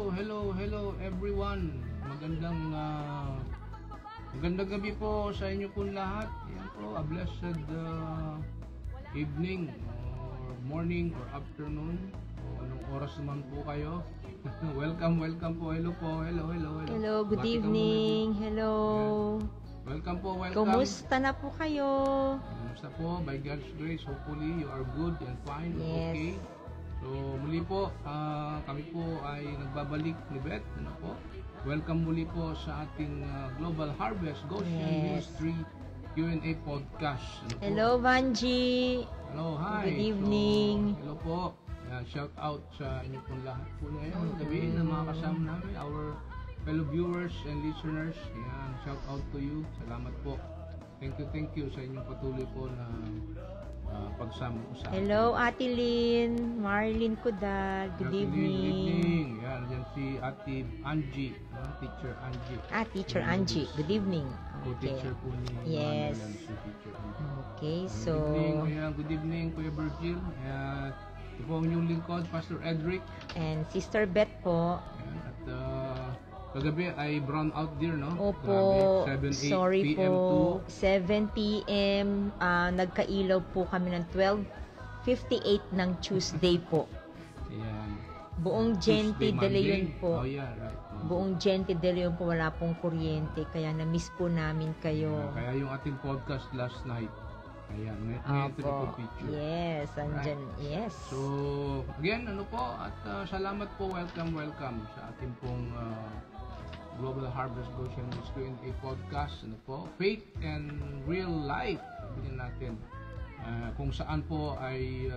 hello everyone. Magandang gabi po sa inyo po lahat. Yan po, a blessed evening or morning or afternoon o anong oras naman po kayo. welcome po. Hello, good evening. Hello. Yes. Welcome. Kumusta na po kayo? Kumusta po? By God's grace, hopefully you are good and fine. Yes. Okay. So, muli po, kami po ay nagbabalik ni Beth. Ano po? Welcome muli po sa ating Global Harvest Goshen Ministry Q&A podcast. Ano hello, po? Vanji. Hello, hi. Good evening. So, hello po. Shout out sa inyo pong lahat po ngayon. Gabi na mga kasama namin, our fellow viewers and listeners. Ayan, shout out to you. Salamat po. Thank you sa inyong patuloy po na pagsama ko sa atin. Hello, Ate Lynn. Marlene Kudal. Good evening. Yan si Ate Angie. Teacher Angie. Teacher Angie. Good evening. Okay. Co-teacher po ni Yes. Si Teacher Angie. Okay, so... Good evening, Kuya Virgil. Ito po ang inyong lingkod, Pastor Edric. And Sister Beth po. Ayan, at kagabi ay brown out dear, no? Opo, Grabe, 7, 8 sorry PM po. 7 p.m. Nagkailaw po kami ng 12:58 ng Tuesday po. Ayan. Buong Gente de Leon po. Oh yeah, right. Buong Gente de Leon po wala pong kuryente. Kaya na-miss po namin kayo. Kaya yung ating podcast last night. Ayan, may ito po picture. Yes, andyan. Right. Yes. So, again, at salamat po, welcome sa ating pong Global Harvest Goshen Q&A podcast. Faith and Real Life. Sabihin natin. Kung saan po ay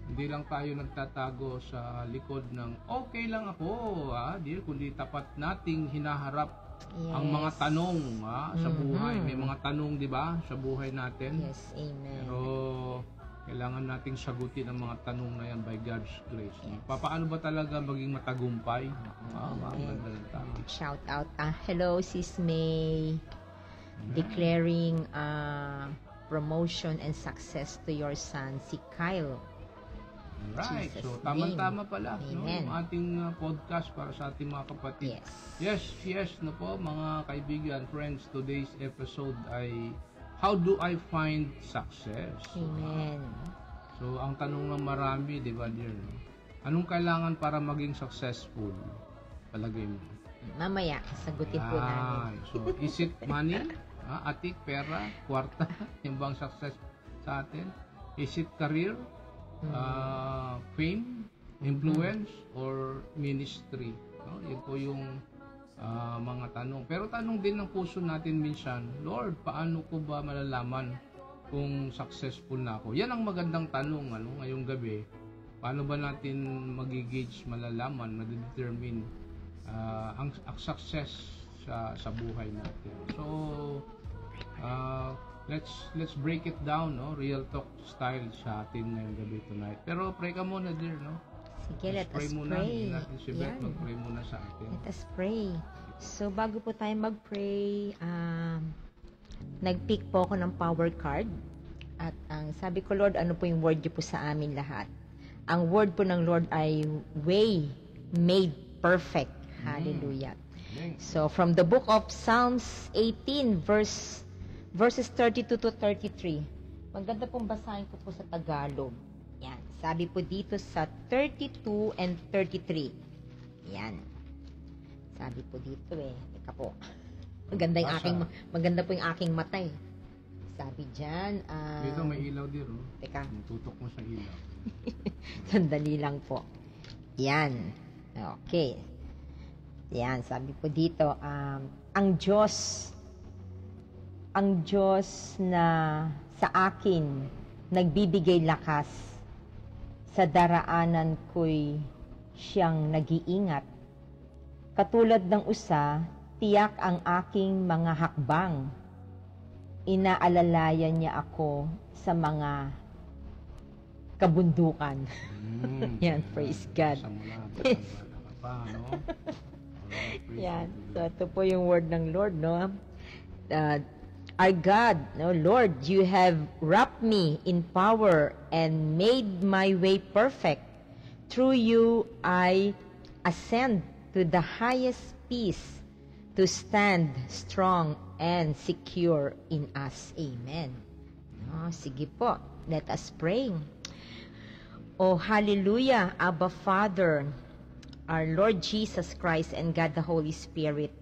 hindi lang tayo nagtatago sa likod ng okay lang ako, dear, kundi tapat nating hinaharap ang mga tanong sa buhay. May mga tanong, di ba, sa buhay natin. Yes, amen. Pero kailangan nating sagutin ang mga tanong na yan by God's grace. Yes. Paano ba talaga maging matagumpay? Maganda ng tama. Shout out. Hello, Sis May. Declaring promotion and success to your son, si Kyle. Right. Jesus So, tama-tama pala, no? Amen. Yung ating podcast para sa ating mga kapatid. Yes. Yes, po, mga kaibigan, friends, today's episode ay how do I find success? Amen. So, ang tanong ng marami, di ba, dear? Anong kailangan para maging successful? Palagay mo. Mamaya, sagutin po namin. So, is it money? Atik, pera, kwarta? Yung bang success sa atin? Is it career? Fame, influence, or ministry? Yan po yung mga tanong. Pero tanong din ng puso natin minsan, Lord, paano ko ba malalaman kung successful na ako? Yan ang magandang tanong ngayong gabi. Paano ba natin magigauge, malalaman, madetermine ang success sa buhay natin? So, let's break it down, real talk style sa atin ngayong gabi tonight. Pero pray ka muna, dear, no? Sige, let us pray. Natin si Beth mag-pray muna sa atin. Let us pray. So, bago po tayo mag-pray, nag-pick po ako ng power card. At ang sabi ko, Lord, ano po yung word niyo po sa amin lahat? Ang word po ng Lord ay way made perfect. Hallelujah. So, from the book of Psalms 18, verses 32 to 33. Maganda pong basahin ko po sa Tagalog. Yan. Sabi po dito sa 32 and 33. Yan. Sabi po dito Teka po. Maganda po yung aking mata Sabi dyan. Dito may ilaw dito. Teka. Tutok mo sa ilaw. Sandali lang po. Yan. Okay. Yan. Sabi po dito, ang Diyos na sa akin nagbibigay lakas, sa daraanan ko'y siyang nag-iingat. Katulad ng usa, tiyak ang aking mga hakbang. Inaalalayan niya ako sa mga kabundukan. Yan, praise God. Yan, so ito po yung word ng Lord, no? Our God, no, Lord, you have wrapped me in power and made my way perfect. Through you, I ascend to the highest peace, to stand strong and secure in us. Amen. Sige po, let us pray. Oh, hallelujah, Abba Father, our Lord Jesus Christ and God the Holy Spirit,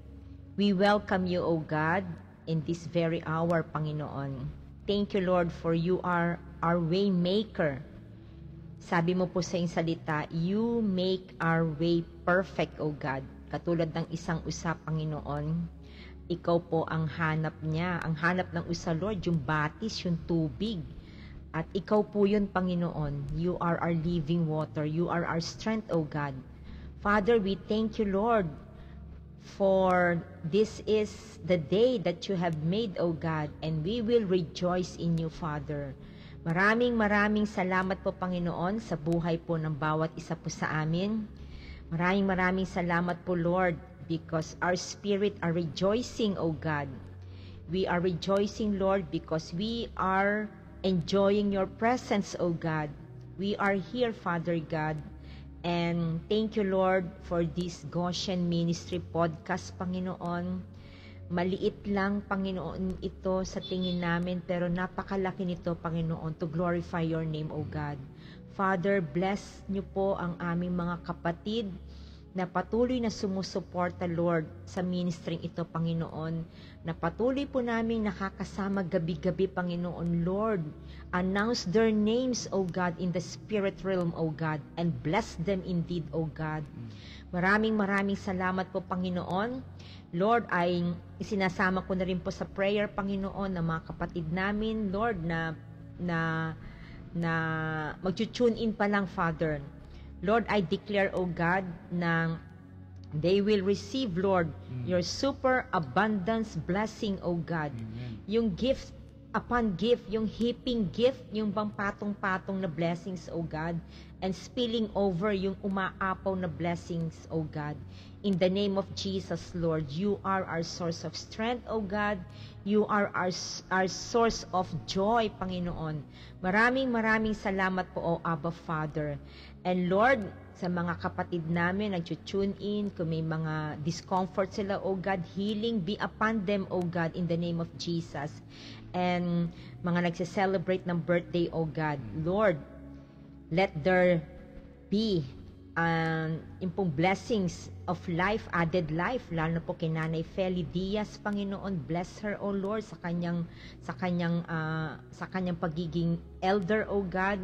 we welcome you, O God, in this very hour, Panginoon. Thank you, Lord, for you are our way maker. Sabi mo po sa iyong salita, you make our way perfect, O God. Katulad ng isang usa, Panginoon, ikaw po ang hanap niya. Ang hanap ng usa, Lord, yung batis, yung tubig. At ikaw po yun, Panginoon. You are our living water. You are our strength, O God. Father, we thank you, Lord, for this is the day that you have made, O God, and we will rejoice in you, Father. Maraming salamat po, Panginoon, sa buhay po ng bawat isa po sa amin. Maraming salamat po, Lord, because our spirit are rejoicing, O God. We are rejoicing, Lord, because we are enjoying your presence, O God. We are here, Father God. And thank you, Lord, for this Goshen Ministry podcast, Panginoon. Maliit lang, Panginoon, ito sa tingin namin, pero napakalaki nito, Panginoon, to glorify your name, O God. Father, bless niyo po ang aming mga kapatid na patuloy na sumusuporta, Lord, sa ministering ito, Panginoon, na patuloy po namin nakakasama gabi-gabi, Panginoon, Lord. Announce their names, O God, in the spirit realm, O God, and bless them indeed, O God. Maraming salamat po, Panginoon. Lord, ay isinasama ko na rin po sa prayer, Panginoon, ng mga kapatid namin, Lord, na mag-tune in pa lang, Father. Lord, I declare, O God, na they will receive, Lord, your super abundance blessing, O God. Amen. Yung gift upon gift, yung heaping gift, yung bang patong-patong na blessings, O God, and spilling over yung umaapaw na blessings, O God. In the name of Jesus, Lord, you are our source of strength, O God. You are our source of joy, Panginoon. Maraming salamat po, O Abba Father. And Lord, sa mga kapatid namin nag-tune in, kung may mga discomfort sila, O God, healing be upon them, O God, in the name of Jesus. And mga nagse-celebrate ng birthday, O God, Lord, let there be yung pong blessings of life, added life, lalo na po kay Nanay Feli Diaz, Panginoon, bless her, O Lord, sa kanyang pagiging elder, O God.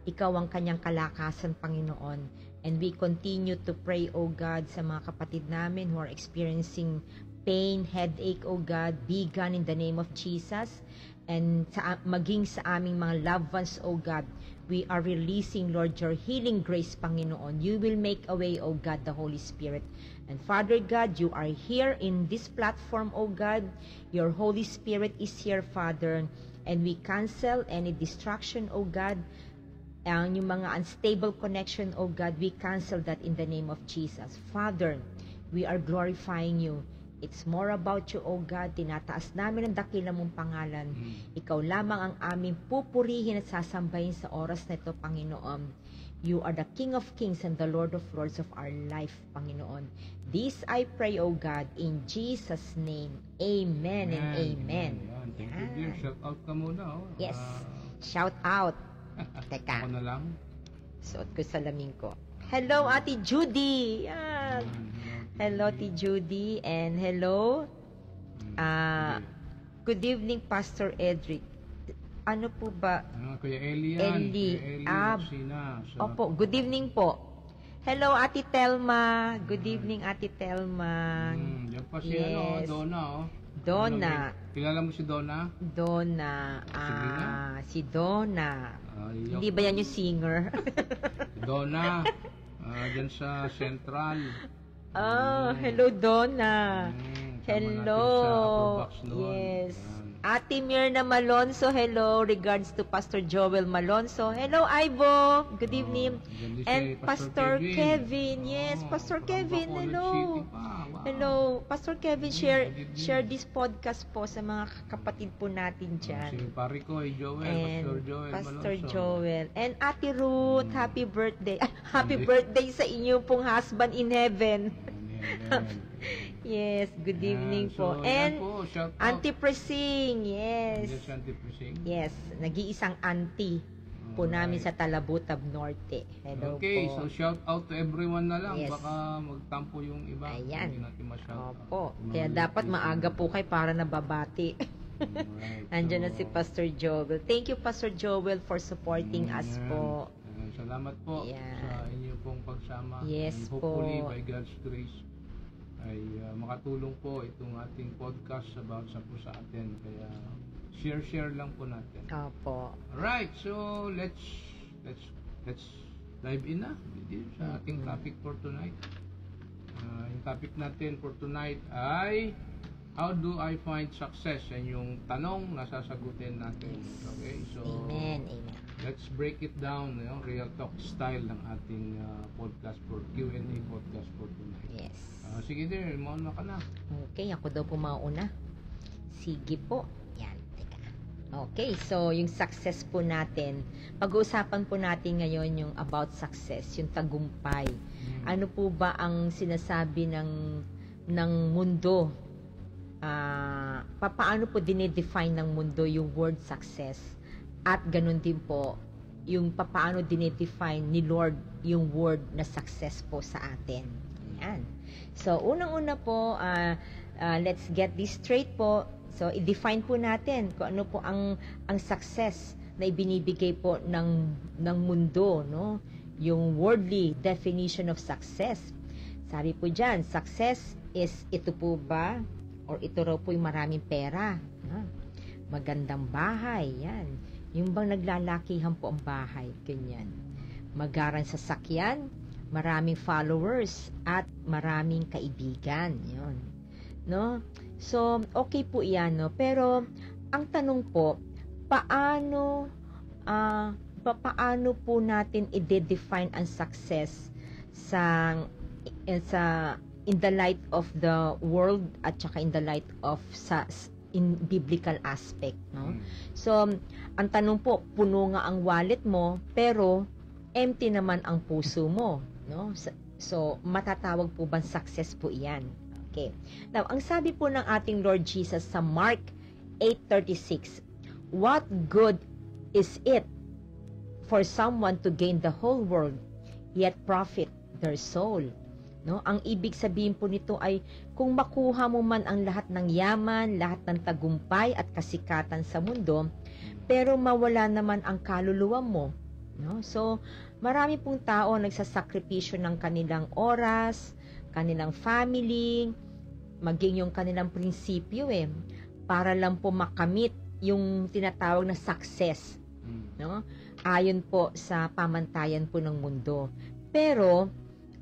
Ikaw ang kanyang kalakasan, Panginoon. And we continue to pray, O God, sa mga kapatid namin who are experiencing pain, headache, O God, be gone in the name of Jesus. And maging sa aming mga loved ones, O God, we are releasing, Lord, your healing grace, Panginoon. You will make a way, O God, the Holy Spirit. And Father God, you are here in this platform, O God. Your Holy Spirit is here, Father. And we cancel any distraction, O God. Yung mga unstable connection, O God, we cancel that in the name of Jesus. Father, we are glorifying you. It's more about you, O God. Tinataas namin ang dakila mong pangalan. Ikaw lamang ang aming pupurihin at sasambahin sa oras na ito, Panginoon. You are the King of Kings and the Lord of Lords of our life, Panginoon. This I pray, O God, in Jesus' name. Amen and amen. Thank you, dear. Shout out ka muna. Oh. Yes. Shout out. Teka. Ako na lang. Suot ko salamin ko. Hello, Ate Judy. Yan. Hello, Ate Judy. And hello. Good evening, Pastor Edric. Ano po ba? Kuya Eli yan. Eli. Sina. Opo, good evening po. Hello, Ate Telma. Good evening, Ate Telma. Yan pa si Yes. Donna. Oh. Donna. Kilala mo si Donna? Donna. Si Donna. Hindi ba yan yung singer? Donna. Diyan sa Central. Hello, Donna. Hello. Yes. Ate Mirna Malonzo, hello. Regards to Pastor Joel Malonzo. Hello, Ivo. Good evening. And Pastor Kevin. Yes, Pastor Kevin. Hello. Hello, Pastor Kevin. Share this podcast po sa mga kapatid po natin dyan. Si pare ko, Joel. And Pastor Joel. Joel. And Ate Ruth, happy birthday. Happy birthday sa inyo pong husband in heaven. Amen. Yes, good evening po. So, yan And po, shout out. Auntie Prising, yes. Yes, Auntie Prising. Yes, nag-iisang auntie po namin sa Talabutab Norte. Hello Okay, po. so shout out to everyone na lang. Yes. Baka magtampo yung iba. Ayan. Hindi natin ma-shout out. Opo. Kaya dapat maaga po kayo para nababati. Alright, Nandiyan na so, si Pastor Joel. Thank you, Pastor Joel, for supporting us ayan. po. Salamat po Ayan. sa inyo pong pagsama. Yes And hopefully, po. by God's grace, ay makatulong po itong ating podcast about sa po sa atin. Kaya share lang po natin. Opo. Alright, so let's dive in na sa ating topic for tonight. Yung topic natin for tonight ay how do I find success? Yan yung tanong na sasagutin natin. Okay, so Amen. Amen. let's break it down, real talk style ng ating podcast for Q&A podcast for tonight. Yes. Sige din, mauna ka na. Okay, ako daw po mauna. Sige po. Yan, teka. Okay, so yung success po natin, pag-uusapan po natin ngayon yung about success, yung tagumpay. Ano po ba ang sinasabi ng mundo? Paano po dinedefine ng mundo yung word success? At ganun din po, yung paano dinedefine ni Lord yung word na success po sa atin. Yan. So, unang-una po, let's get this straight po. So, i-define po natin kung ano po ang success na ibinibigay po ng mundo, no? Yung worldly definition of success. Sabi po dyan, success is ito po ba? Or ito raw po yung maraming pera. Magandang bahay, yan. Yung bang naglalakihan po ang bahay, ganyan. Magarang sasakyan, maraming followers, at maraming kaibigan, yun. No? So, okay po yan, no? Pero, ang tanong po, paano po natin i-define ang success in the light of the world at saka in the light of in biblical aspect, no? So, ang tanong po, puno nga ang wallet mo, pero empty naman ang puso mo, no? So, matatawag po bang success po iyan? Okay. Now, ang sabi po ng ating Lord Jesus sa Mark 8:36, what good is it for someone to gain the whole world yet profit their soul? No, ang ibig sabihin po nito ay kung makuha mo man ang lahat ng yaman, lahat ng tagumpay at kasikatan sa mundo, pero mawala naman ang kaluluwa mo, no? So, marami pong tao nagsasakripisyo ng kanilang oras, kanilang family, maging yung kanilang prinsipyo para lang po makamit yung tinatawag na success, no? Ayon po sa pamantayan po ng mundo. Pero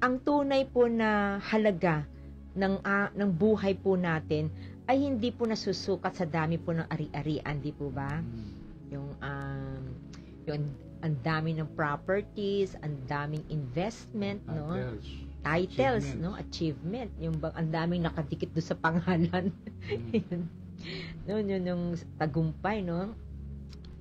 ang tunay po na halaga ng buhay po natin ay hindi po nasusukat sa dami po ng ari-arian, di po ba? Yung ang dami ng properties, ang daming investment, no? Titles, no? Achievement. Yung ang daming nakadikit do sa pangalan. Yung tagumpay, no?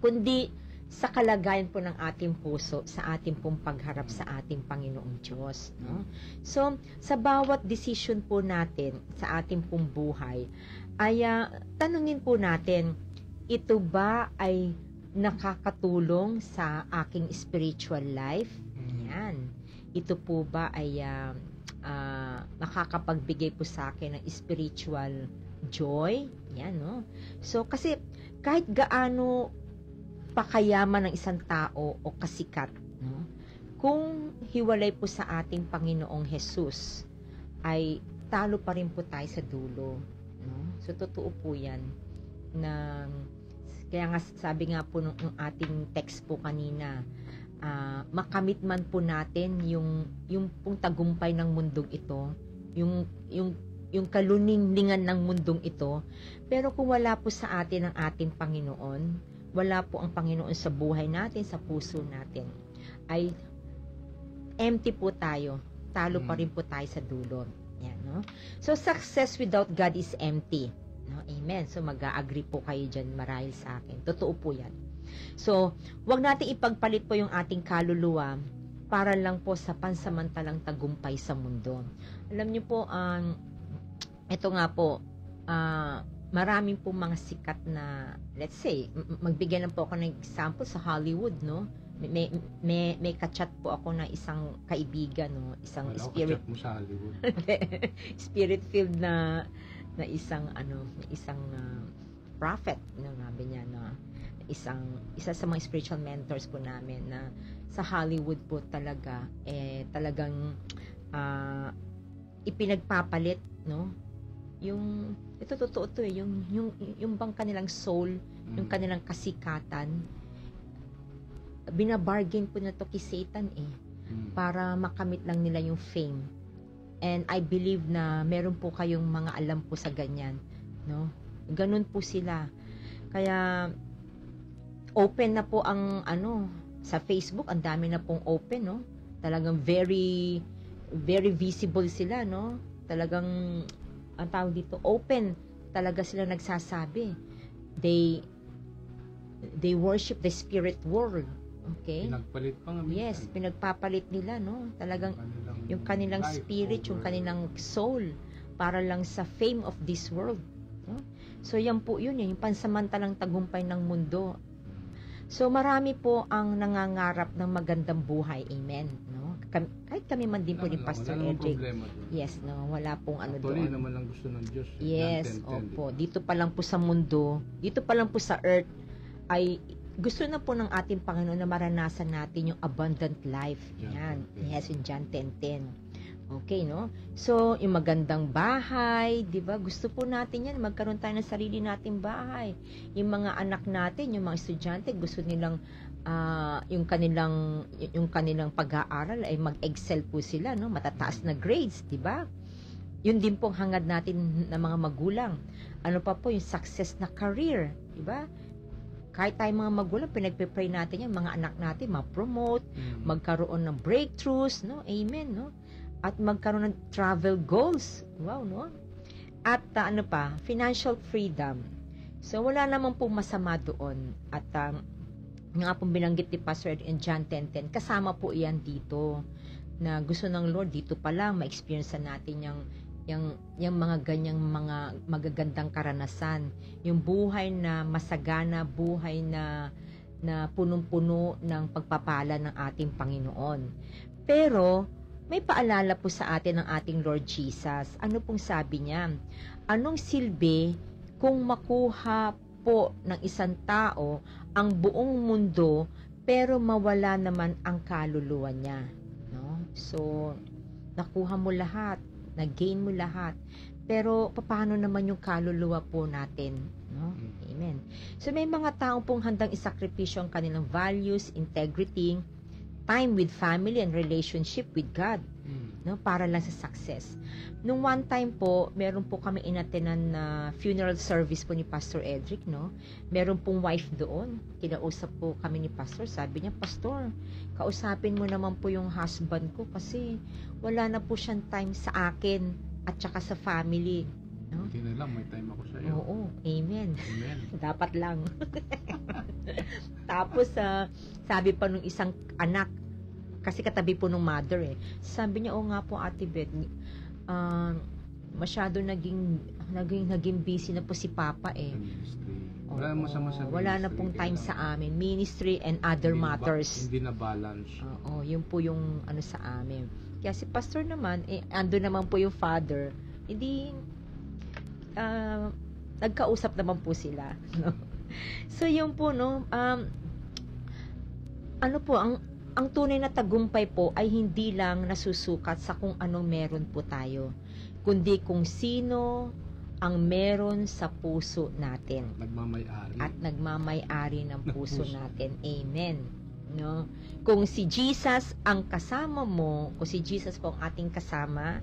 Kundi sa kalagayan po ng ating puso, sa ating pong pagharap sa ating Panginoong Diyos, no? So, sa bawat decision po natin sa ating pong buhay, ay tanungin po natin, ito ba ay nakakatulong sa aking spiritual life? Yan. Ito po ba ay nakakapagbigay po sa akin ng spiritual joy? Yan, no? So, kasi kahit gaano pakayaman ng isang tao o kasikat, no? Kung hiwalay po sa ating Panginoong Jesus, ay talo pa rin po tayo sa dulo, no? So, totoo po yan. Kaya nga, sabi nga po ng ating text po kanina, makamit man po natin yung pong tagumpay ng mundong ito, yung kaluningningan ng mundong ito, pero kung wala po sa atin ang ating Panginoon, wala po ang Panginoon sa buhay natin, sa puso natin, ay empty po tayo. Talo pa rin po tayo sa dulo. Yan, no? So, success without God is empty. No? Amen. So, mag-agree po kayo dyan marahil sa akin. Totoo po yan. So, wag natin ipagpalit po yung ating kaluluwa para lang po sa pansamantalang tagumpay sa mundo. Alam niyo po, ito nga po, maraming po mga sikat na, let's say, magbigay lang po ako ng example sa Hollywood, no? May kachat po ako na isang kaibigan, no? Isang Wala spirit mo sa Hollywood. spirit filled na isang prophet, sabi niya, na isa sa mga spiritual mentors po namin, na sa Hollywood po talaga talagang ipinagpapalit, no, yung ito totoo to, yung bang kanilang soul, yung kanilang kasikatan, binabargain po na to kay Satan para makamit lang nila yung fame. And I believe na meron po kayong mga alam po sa ganyan, no? Ganun po sila. Kaya open na po ang sa Facebook, ang dami na pong open, no? Talagang very very visible sila, no? Talagang ang tawag dito, open talaga sila nagsasabi. They worship the spirit world. Okay? Pinagpalit pa nga minsan. Yes, pinagpapalit nila, no? Talagang yung kanilang spirit, yung kanilang soul, para lang sa fame of this world, no? So yan po yun, yung pansamantalang tagumpay ng mundo. So marami po ang nangangarap ng magandang buhay, amen, no? Kahit kami man din po ni Pastor Edric. Yes, no, wala pong Actually, doon. naman ang gusto ng Diyos. Yes, opo. Dito pa lang po sa mundo, dito pa lang po sa earth, ay gusto na po ng ating Panginoon na maranasan natin yung abundant life. Yan. Yes, in John 10:10. Okay, no? So, yung magandang bahay, di ba? Gusto po natin yan, magkaroon tayo ng sarili nating bahay. Yung mga anak natin, yung mga estudyante, gusto nilang yung kanilang pag-aaral ay mag-excel po sila, no? Matataas na grades, di ba? Yun din pong hangad natin ng mga magulang. Ano pa po, yung success na career, di ba? Kahit tayo mga magulang, pinagpe-pray natin yan, mga anak natin, ma-promote, magkaroon ng breakthroughs, no? Amen, no? At magkaroon ng travel goals. Wow, no? At ano pa, financial freedom. So, wala naman pong masama doon. At nga pong binanggit ni Pastor in John 10:10, kasama po iyan dito, na gusto ng Lord, dito pa lang, ma-experience natin yung mga ganyang mga magagandang karanasan. Yung buhay na masagana, buhay na punong-puno ng pagpapala ng ating Panginoon. Pero, may paalala po sa atin ng ating Lord Jesus. Ano pong sabi niya? Anong silbi kung makuha po ng isang tao ang buong mundo pero mawala naman ang kaluluwa niya? No? So, nakuha mo lahat, nag-gain mo lahat, pero paano naman yung kaluluwa po natin? No? Amen. So, may mga tao pong handang isakripisyo ang kanilang values, integrity, time with family and relationship with God, no, para lang sa success. Nung one time po, meron po kami inatenan na funeral service po ni Pastor Edric, no? Meron pong wife doon. Kinausap po kami ni Pastor. Sabi niya, Pastor, kausapin mo naman po yung husband ko kasi wala na po siyang time sa akin at saka sa family. No? Hindi na lang, may time ako sa iyo. Oo, amen. Amen. Dapat lang. Tapos, sabi pa nung isang anak, kasi katabi po nung mother sabi niya, nga po Ate Beth, masyado naging busy na po si Papa Wala namang masama sa ministry. Wala na pong time sa amin. Ministry and other matters. Hindi na balance. Oo, yun po yung sa amin. Kaya si Pastor naman, ando naman po yung father, hindi, nagkausap naman po sila. No? So, yun po, no, ang tunay na tagumpay po ay hindi lang nasusukat sa kung anong meron po tayo, kundi kung sino ang meron sa puso natin. At nagmamay-ari ng puso natin. Amen. No? Kung si Jesus ang kasama mo, kung si Jesus po ang ating kasama,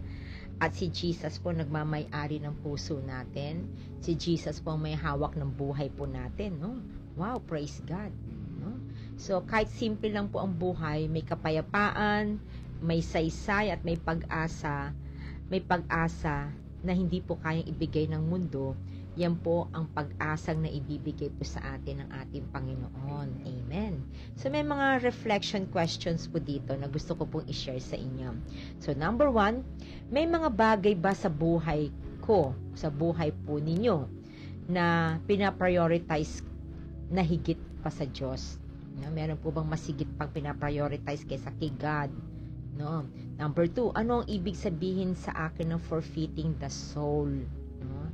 at si Jesus po nagmamay-ari ng puso natin, si Jesus po ang may hawak ng buhay po natin, no? Wow, praise God. No? So, kahit simple lang po ang buhay, may kapayapaan, may saysay at may pag-asa na hindi po kayang ibigay ng mundo, Yan po ang pag-asang na ibibigay po sa atin ng ating Panginoon. Amen. So may mga reflection questions po dito na gusto ko pong i-share sa inyo. So number 1, may mga bagay ba sa buhay ko, sa buhay po ninyo, na pinaprioritize na higit pa sa Diyos? No? Meron po bang masigit pang pinaprioritize kaysa kay God? No? Number 2, ano ang ibig sabihin sa akin ng forfeiting the soul? No?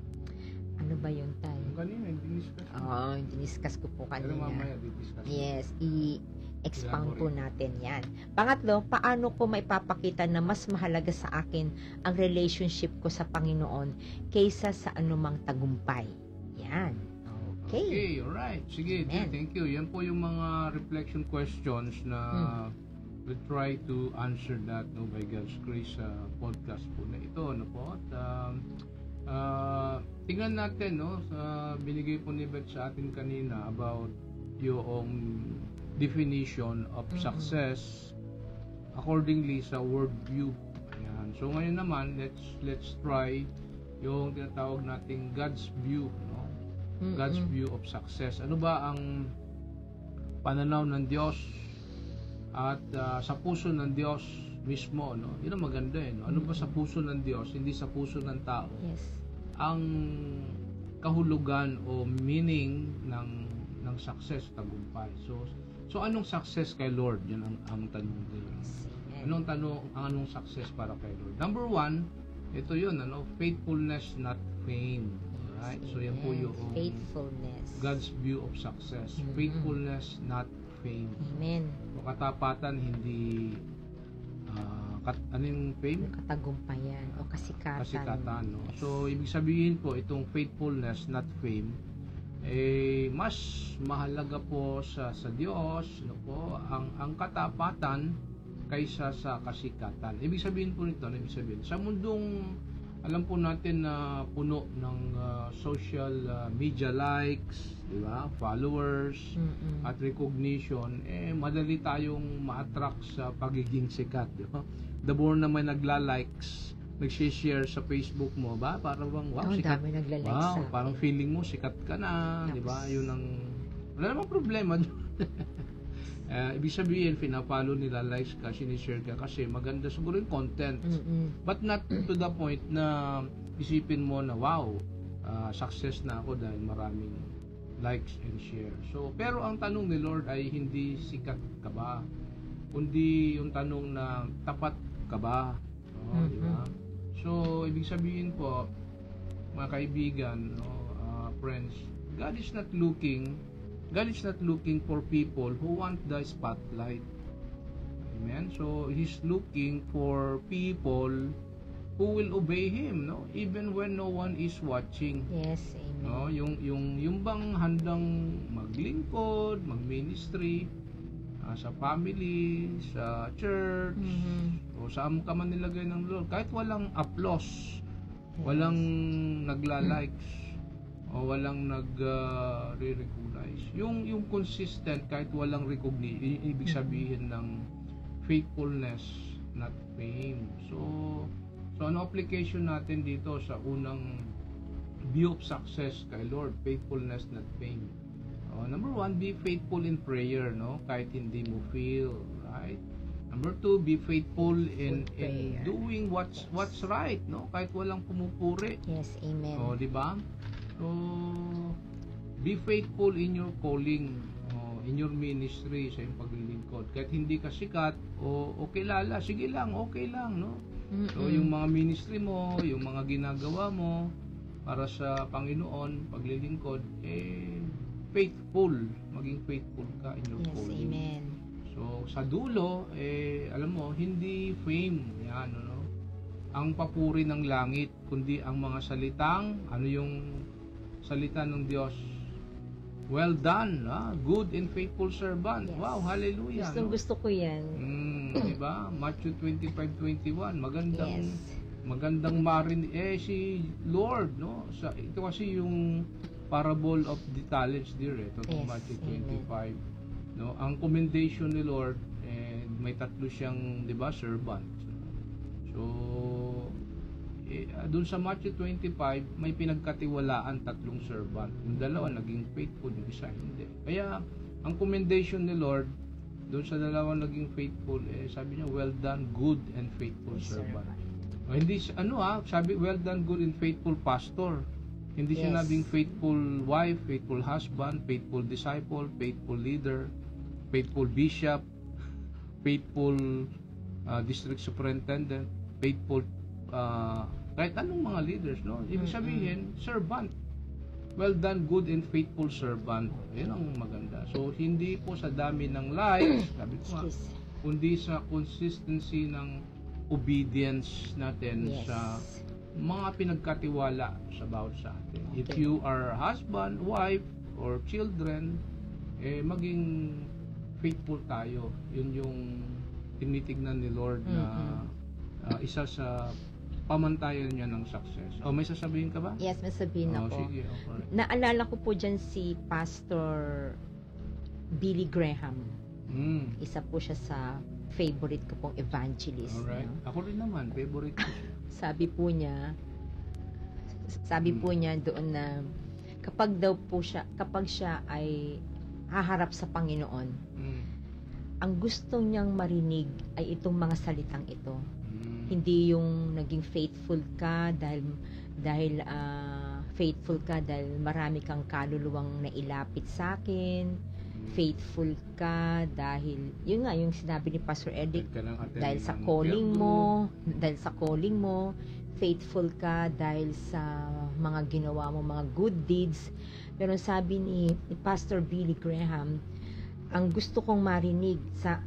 Ano ba yun tayo? Kanina, diniscuss. Oo, diniscuss ko po Pero kanina. mamaya, didiscuss. Yes, i-expound po natin yan. Pangatlo, paano ko maipapakita na mas mahalaga sa akin ang relationship ko sa Panginoon kaysa sa anumang tagumpay? Yan. Okay. Okay, alright. Sige, Amen. thank you. Yan po yung mga reflection questions na we'll try to answer that by God's grace sa podcast po na ito. Po? At tingnan natin sa binigay po ni Beth sa atin kanina about yung definition of success accordingly sa worldview. Ayan. So ngayon naman, let's try yung tinatawag nating God's view, God's view of success. Ano ba ang pananaw ng Diyos at sa puso ng Diyos mismo, Yun ang maganda Ano ba sa puso ng Diyos, hindi sa puso ng tao? Yes. Ang kahulugan o meaning ng success, tagumpay. So anong success kay Lord? Yan ang tanong din. Anong success para kay Lord? Number 1, ito yun, faithfulness, not fame. Right? So yan po yung faithfulness. God's view of success. Faithfulness, not fame. Amen. So katapatan, hindi ano yung fame? Katagumpayan o kasikatan. Kasikatan. So ibig sabihin po, itong faithfulness, not fame, mas mahalaga po sa Diyos ang katapatan kaysa sa kasikatan. Ibig sabihin po nito, sa mundong alam po natin na puno ng social media likes, di ba? Followers at recognition, madali tayong ma-attract sa pagiging sikat, di ba? The more na may nagla-likes, nag-share sa Facebook mo, ba? Parang wow, sikat. Dami nagla-like Wow, sa parang feeling mo sikat ka na, di ba? Yun ang wala namang problema. Ibig sabihin, pinapalo nila, likes ka, sinishare ka kasi maganda siguro yung content. But not to the point na isipin mo na wow, success na ako dahil maraming likes and share. So, pero ang tanong ni Lord ay hindi sikat ka ba, kundi yung tanong na tapat ka ba? Di ba? So, ibig sabihin po, mga kaibigan, friends, God is not looking for people who want the spotlight. Amen? So, He's looking for people who will obey Him, even when no one is watching. Yes, amen. Yung bang handang maglingkod, mag-ministry, sa family, sa church, o saan ka man nilagay ng Lord, kahit walang applause, walang nagla-likes, o walang nag-re-recognize. Yung consistent kahit walang recognition, ibig sabihin ng faithfulness, not fame. So ano application natin dito sa unang view of success kay Lord? Faithfulness, not fame. Number 1, be faithful in prayer, kahit hindi mo feel, right? Number 2, be faithful in doing what's right, kahit walang pumupuri. Yes, amen. Di ba? So, be faithful in your calling, in your ministry, sa iyong paglilingkod. Kahit hindi ka sikat o kilala, sige lang, okay lang, So, yung mga ministry mo, yung mga ginagawa mo para sa Panginoon, paglilingkod, faithful, maging faithful ka in your calling. Yes, amen. So, sa dulo, alam mo, hindi fame, yan, ang papuri ng langit, kundi ang mga salitang, ano yung salita ng Diyos? Well done, good and faithful servant. Yes. Wow, hallelujah. Gusto ko yan. Diba? Matthew 25:21, magandang Yes. magandang marin si Lord, ito kasi yung parable of the talents there, ito Yes, Matthew amen. 25. Ang commendation ni Lord, may tatlo siyang, 'di ba, servant. So Doon sa Matthew 25, may pinagkatiwalaan tatlong servant. Yung dalawa naging faithful, yung isa hindi. Kaya, ang commendation ni Lord, doon sa dalawa naging faithful, sabi niya, well done, good and faithful servant. Hindi, sabi, well done, good and faithful pastor. Hindi sinabing faithful wife, faithful husband, faithful disciple, faithful leader, faithful bishop, faithful district superintendent, faithful kahit anong mga leaders, no? Ibig sabihin, servant. Well done, good and faithful servant. Yan ang maganda. So, hindi po sa dami ng lives, sabi ko nga, kundi sa consistency ng obedience natin sa mga pinagkatiwala sa bawat sa atin. If you are husband, wife, or children, maging faithful tayo. Yun yung tinitignan ni Lord na isa sa pamantayan niya ng success. May sasabihin ka ba? Yes, may sasabihin ako. Sige, okay. Naalala ko po dyan si Pastor Billy Graham. Isa po siya sa favorite ko pong evangelist. Alright. No? Ako rin naman, favorite ko siya. Sabi po niya doon na kapag siya ay haharap sa Panginoon, ang gusto niyang marinig ay itong mga salitang ito. Hindi yung naging faithful ka dahil faithful ka dahil marami kang kaluluwang nailapit sa akin. Faithful ka dahil yun nga yung sinabi ni Pastor Edic, dahil sa calling mo, faithful ka dahil sa mga ginawa mo, mga good deeds. Pero sabi ni Pastor Billy Graham, ang gusto kong marinig sa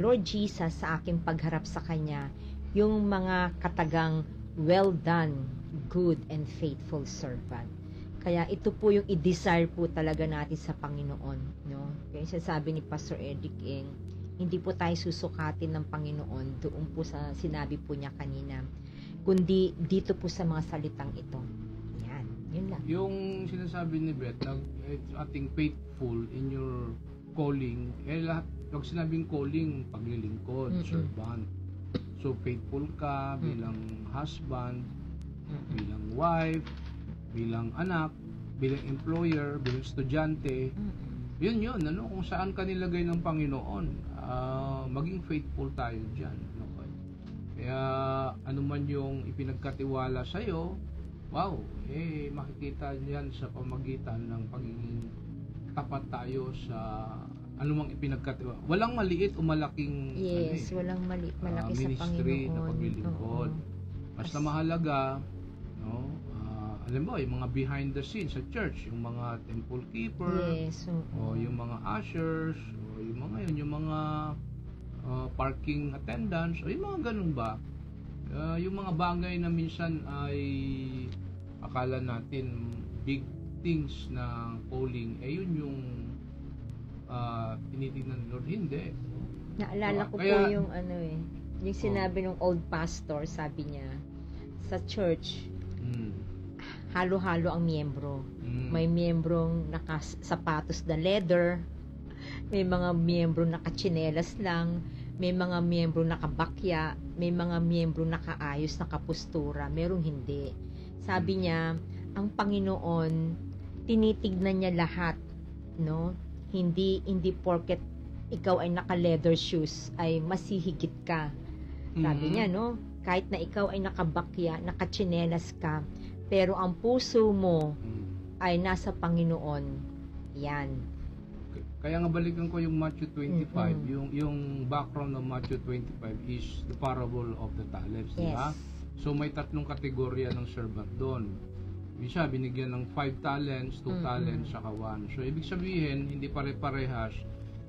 Lord Jesus sa aking pagharap sa Kanya, yung mga katagang, well done, good and faithful servant. Kaya ito po yung i-desire po talaga natin sa Panginoon. No? Kaya sabi ni Pastor Edic, hindi po tayo susukatin ng Panginoon doon po sa sinabi po niya kanina, kundi dito po sa mga salitang ito. Yan, yun lang. Yung sinasabi ni Beth, ating faithful in your calling, lahat, pag sinabing calling, paglilingkod, servant. So, faithful ka bilang husband, bilang wife, bilang anak, bilang employer, bilang estudyante. Yun, kung saan ka nilagay ng Panginoon, maging faithful tayo dyan. Okay? Kaya, ano man yung ipinagkatiwala sa'yo, makikita yan sa pamagitan ng pagiging tapat tayo sa anumang ipinagkatiwala. Walang maliit o malaking walang malaki sa ministry Panginoon. Na paglilingkod. Basta mahalaga, no? Alam mo, yung mga behind the scenes sa church, yung mga temple keeper, o yung mga ushers, o yung mga parking attendants, o yung mga ganun ba? Yung mga bagay na minsan ay akala natin big things na calling, yun yung tinitignan ni Lord. Hindi. Naalala ko po yung yung sinabi ng old pastor, sabi niya, sa church, halo-halo ang miyembro. May miyembrong nakasapatos na leather, may mga miyembro nakatsinelas lang, may mga miyembro nakabakya, may mga miyembro nakaayos, nakapustura, merong hindi. Sabi niya, ang Panginoon, tinitignan niya lahat, no? Hindi porket ikaw ay naka-leather shoes ay masihigit ka. Sabi niya, no? Kahit na ikaw ay nakabakya, nakatsinelas ka, pero ang puso mo ay nasa Panginoon. Yan. Kaya nga balikan ko yung Matthew 25, yung background ng Matthew 25 is the parable of the talents, di ba? So may tatlong kategorya ng servant doon. Isa binigyan ng 5 talents, 2 talents, saka 1. So ibig sabihin, hindi pare-parehas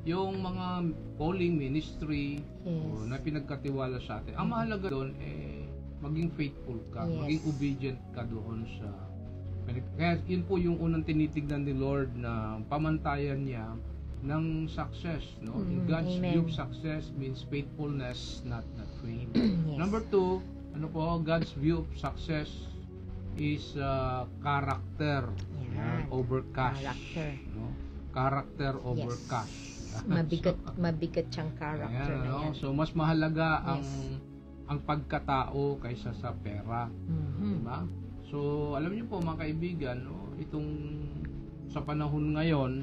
yung mga calling ministry na pinagkatiwala sa atin. Ang mahalaga doon maging faithful ka, maging obedient ka doon sa kaya yun po yung unang tinitignan ni Lord na pamantayan niya ng success, no? God's view of success means faithfulness, not fame. Number 2, God's view of success is character over cash. Character over cash. Mabigat siyang character na yan. So mas mahalaga ang ang pagkatao kaysa sa pera. Diba? So, alam niyo po mga kaibigan, no, itong sa panahon ngayon,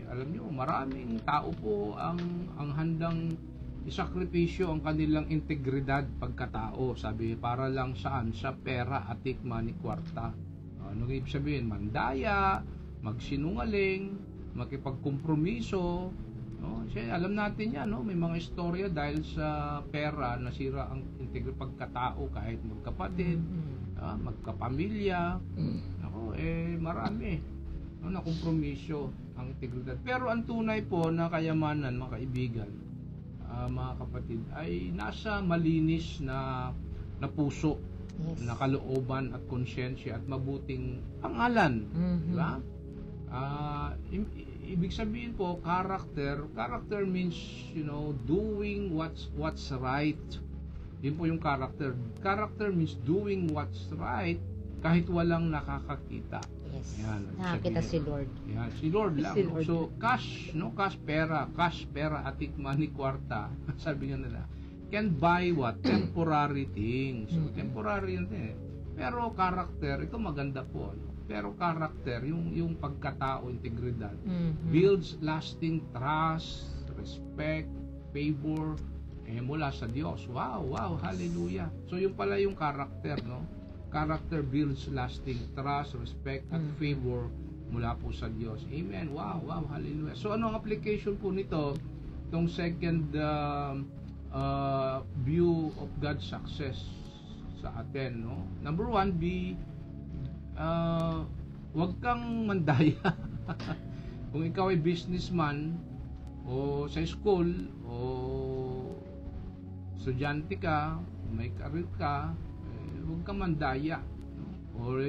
alam niyo, maraming tao po ang handang isakripisyo ang kanilang integridad pagkatao. Sabi, para lang saan? Sa pera, atik, money, kwarta. Ano ibig sabihin? Mandaya, magsinungaling, makipagkompromiso. No? Siya, alam natin yan, no? May mga istorya dahil sa pera, nasira ang pagkatao kahit magkapatid, magkapamilya. Ako, marami. No, na kompromiso ang integridad. Pero ang tunay po na kayamanan, mga kaibigan, mga kapatid, ay nasa malinis na puso, na kalooban at konsyensya at mabuting pangalan. Diba? Ibig sabihin po, character means, doing what's right. Yun po yung character. Character means doing what's right kahit walang nakakakita. Yes. Yan, Nakakita si Lord. Yan, si Lord lang. Si Lord. So, cash, pera, atik, money, kwarta, sabi nga nila, can buy what? Temporary things. So, temporary yun eh. Pero character, ito maganda po. Pero character, yung pagkatao, integridad, builds lasting trust, respect, favor, mula sa Diyos. Wow, hallelujah. So, yung pala yung character, no? Character builds lasting trust, respect, at favor mula po sa Diyos. Amen. Wow, hallelujah. So, ano ang application po nito? Itong second view of God's success sa atin, no? Number 1, wag kang mandaya. Kung ikaw ay businessman, o sa school, o estudyante ka, may career ka, huwag kang mandaya, no? Or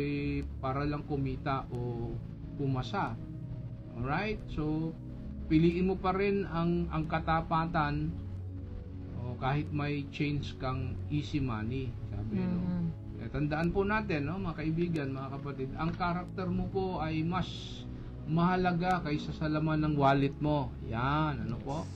para lang kumita o pumasa. Alright? So, piliin mo pa rin ang katapatan, o kahit may change kang easy money, sabi, no? Tandaan po natin, no, mga kaibigan, mga kapatid, ang karakter mo po ay mas mahalaga kaysa sa laman ng wallet mo. Yan, ano po?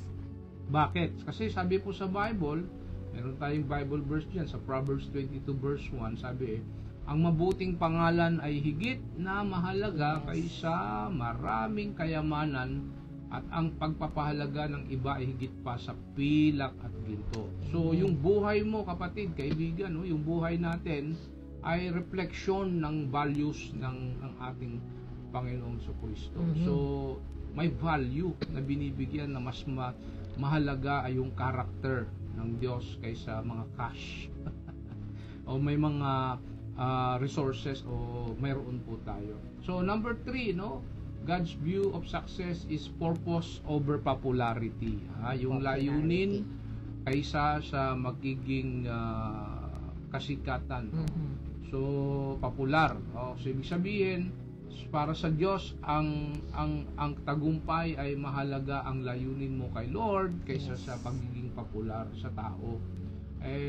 Bakit? Kasi sabi po sa Bible, meron tayong Bible verse dyan sa Proverbs 22 verse 1, sabi ang mabuting pangalan ay higit na mahalaga kaysa maraming kayamanan, at ang pagpapahalaga ng iba ay higit pa sa pilak at ginto. So, yung buhay mo, kapatid, kaibigan, no, yung buhay natin ay refleksyon ng values ng ating Panginoong Kristo. So, may value na binibigyan na mas mahalaga ay yung character ng Diyos kaysa mga cash. O may mga resources o mayroon po tayo. So, number 3, no? God's view of success is purpose over popularity. Yung layunin kaysa sa magiging kasikatan. So, popular. So, ibig sabihin, para sa Diyos, ang tagumpay ay mahalaga ang layunin mo kay Lord kaysa sa pagiging popular sa tao.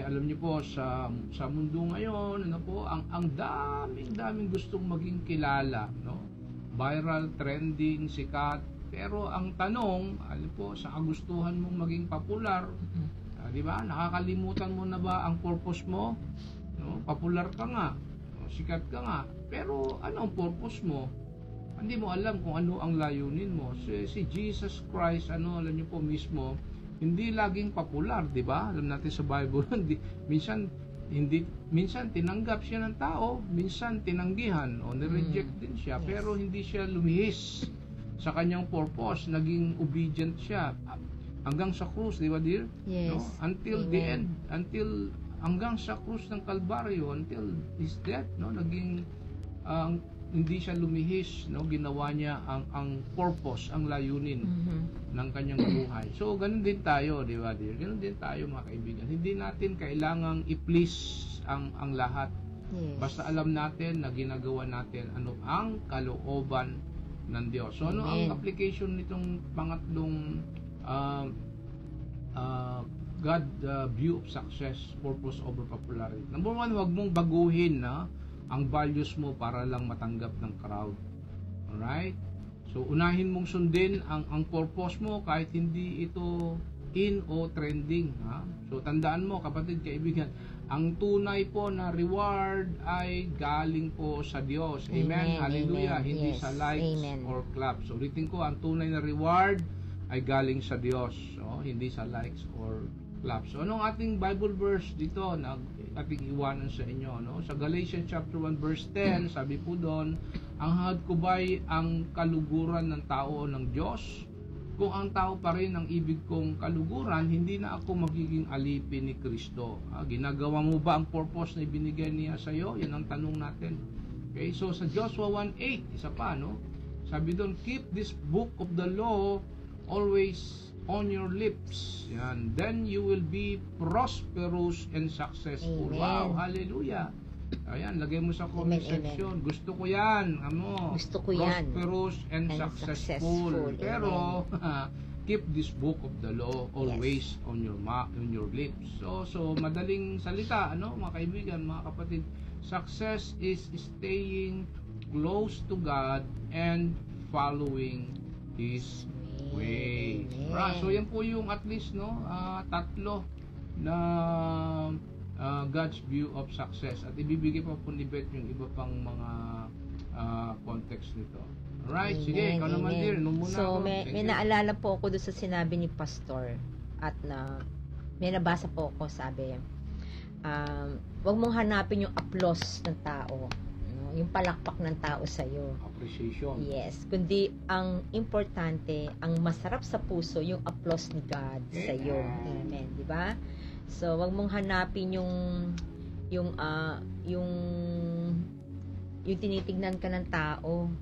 Alam niyo po, sa mundo ngayon, ano po, ang daming gustong maging kilala, no? Viral, trending, sikat. Pero ang tanong, alam po, sa kagustuhan mong maging popular, di ba? Nakakalimutan mo na ba ang purpose mo? No? Popular ka nga, sikat ka nga, pero ano ang purpose mo? Hindi mo alam kung ano ang layunin mo. Si Jesus Christ, alam niyo po mismo, hindi laging popular, di ba? Alam natin sa Bible, minsan tinanggap siya ng tao, minsan tinanggihan o nireject din siya, pero hindi siya lumihis sa kanyang purpose, naging obedient siya hanggang sa krus, di ba dear? Yes. No? Until the end, hanggang sa krus ng Kalbaryo, until his death, no, naging hindi siya lumihis, no, ginawa niya ang purpose, ang layunin ng kanyang buhay. So ganun din tayo, di ba dear? Ganun din tayo, mga kaibigan. Hindi natin kailangang i-please ang lahat. Yes. Basta alam natin na ginagawa natin ano ang kalooban ng Diyos. So ano ang application nitong pangatlong God view of success, purpose over popularity? Number 1, huwag mong baguhin ang values mo para lang matanggap ng crowd. Alright? So unahin mong sundin ang purpose mo kahit hindi ito in o trending. So tandaan mo, kapatid, kaibigan, ang tunay po na reward ay galing po sa Diyos. Amen. Amen. Hallelujah. Amen. Hindi Yes. sa likes Amen. or claps. So ulitin ko, ang tunay na reward ay galing sa Diyos. So, hindi sa likes or claps. So anong ating Bible verse dito na ating iwanan sa inyo, no? Sa Galatians chapter 1 verse 10, sabi po doon, ang hangad ko ba'y ang kaluguran ng tao o ng Diyos? Kung ang tao pa rin ang ibig kong kaluguran, hindi na ako magiging alipin ni Kristo. Ginagawa mo ba ang purpose na ibinigay niya sa iyo? Yan ang tanong natin. Okay, so sa Joshua 1:8, isa pa, no? Sabi doon, keep this book of the law always on your lips. Yan. Then you will be prosperous and successful. Amen. Wow, hallelujah. Ayan, lagay mo sa comment Amen, section. Gusto ko yan. Gusto ko yan. Prosperous and successful. Pero, keep this book of the law always on your lips. So madaling salita, mga kaibigan, mga kapatid, success is staying close to God and following His way. So yan po yung at least tatlo na God's view of success, at ibibigay pa po ni Beth yung iba pang mga context nito. Alright, sige, ikaw naman din. So may naalala po ako doon sa sinabi ni Pastor, at may nabasa po ako, sabi, wag mong hanapin yung applause ng tao, yung palakpak ng tao sa iyo. Appreciation. Yes, kundi ang importante, ang masarap sa puso, yung applause ni God sa iyo. Amen, di ba? So wag mong hanapin yung tinitignan ka ng tao.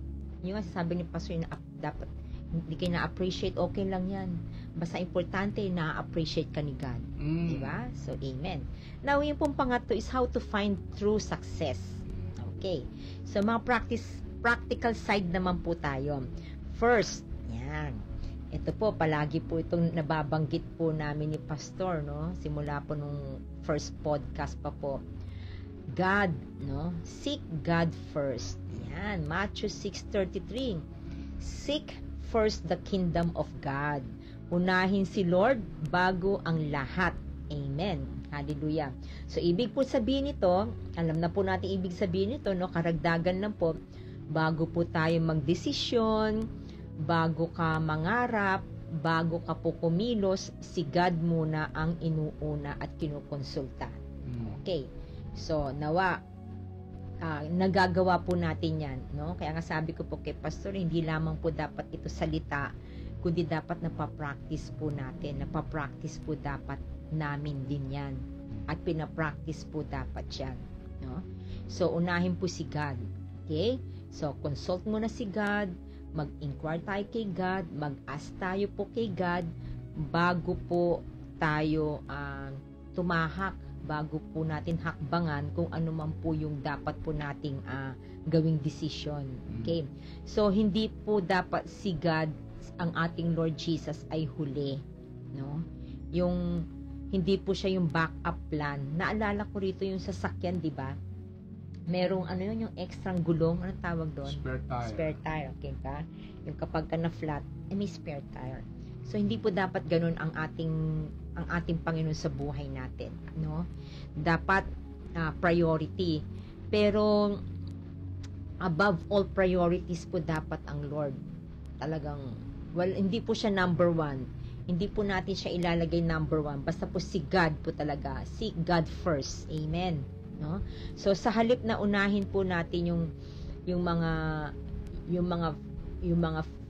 Yung sabi ni Pastor na dapat hindi kayo na-appreciate, okay lang yan. Basta importante na-appreciate ka ni God. Di ba? So amen. Now, yung pong pangatlo is how to find true success. Okay. So, mga practical side naman po tayo. First, yan. Ito po, palagi po itong nababanggit po namin ni Pastor, no? Simula po nung first podcast pa po. God, no? Seek God first. Yan. Matthew 6:33. Seek first the kingdom of God. Unahin si Lord bago ang lahat. Amen. Hallelujah. So, ibig po sabihin nito, alam na po natin ibig sabihin nito, no? Karagdagan lang po, bago po tayo magdesisyon, bago ka mangarap, bago ka po kumilos, si God muna ang inuuna at kinukonsulta. Okay. So, nawa, nagagawa po natin yan, no? Kaya nga sabi ko po kay Pastor, hindi lamang po dapat ito salita, kundi dapat napapractice po natin, napapractice po dapat namin din yan, at pinapractice po dapat yan, no? So, unahin po si God. Okay? So, consult mo na si God, mag-inquire tayo kay God, mag-ask tayo po kay God, bago po tayo tumahak, bago po natin hakbangan kung ano man po yung dapat po nating gawing decision. Okay? So, hindi po dapat si God, ang ating Lord Jesus, ay huli, no? Yung hindi po siya yung backup plan. Naalala ko rito yung sasakyan, di ba? Merong yung extrang gulong, anong tawag doon? Spare tire. Spare tire, okay ka? Yung kapag ka na flat, may spare tire. So hindi po dapat ganun ang ating Panginoon sa buhay natin, no? Dapat priority. Pero above all priorities po dapat ang Lord. Talagang hindi po siya number one. Hindi po natin siya ilalagay number one. Basta po si God po talaga. Seek God first. Amen. No? So sa halip na unahin po natin yung mga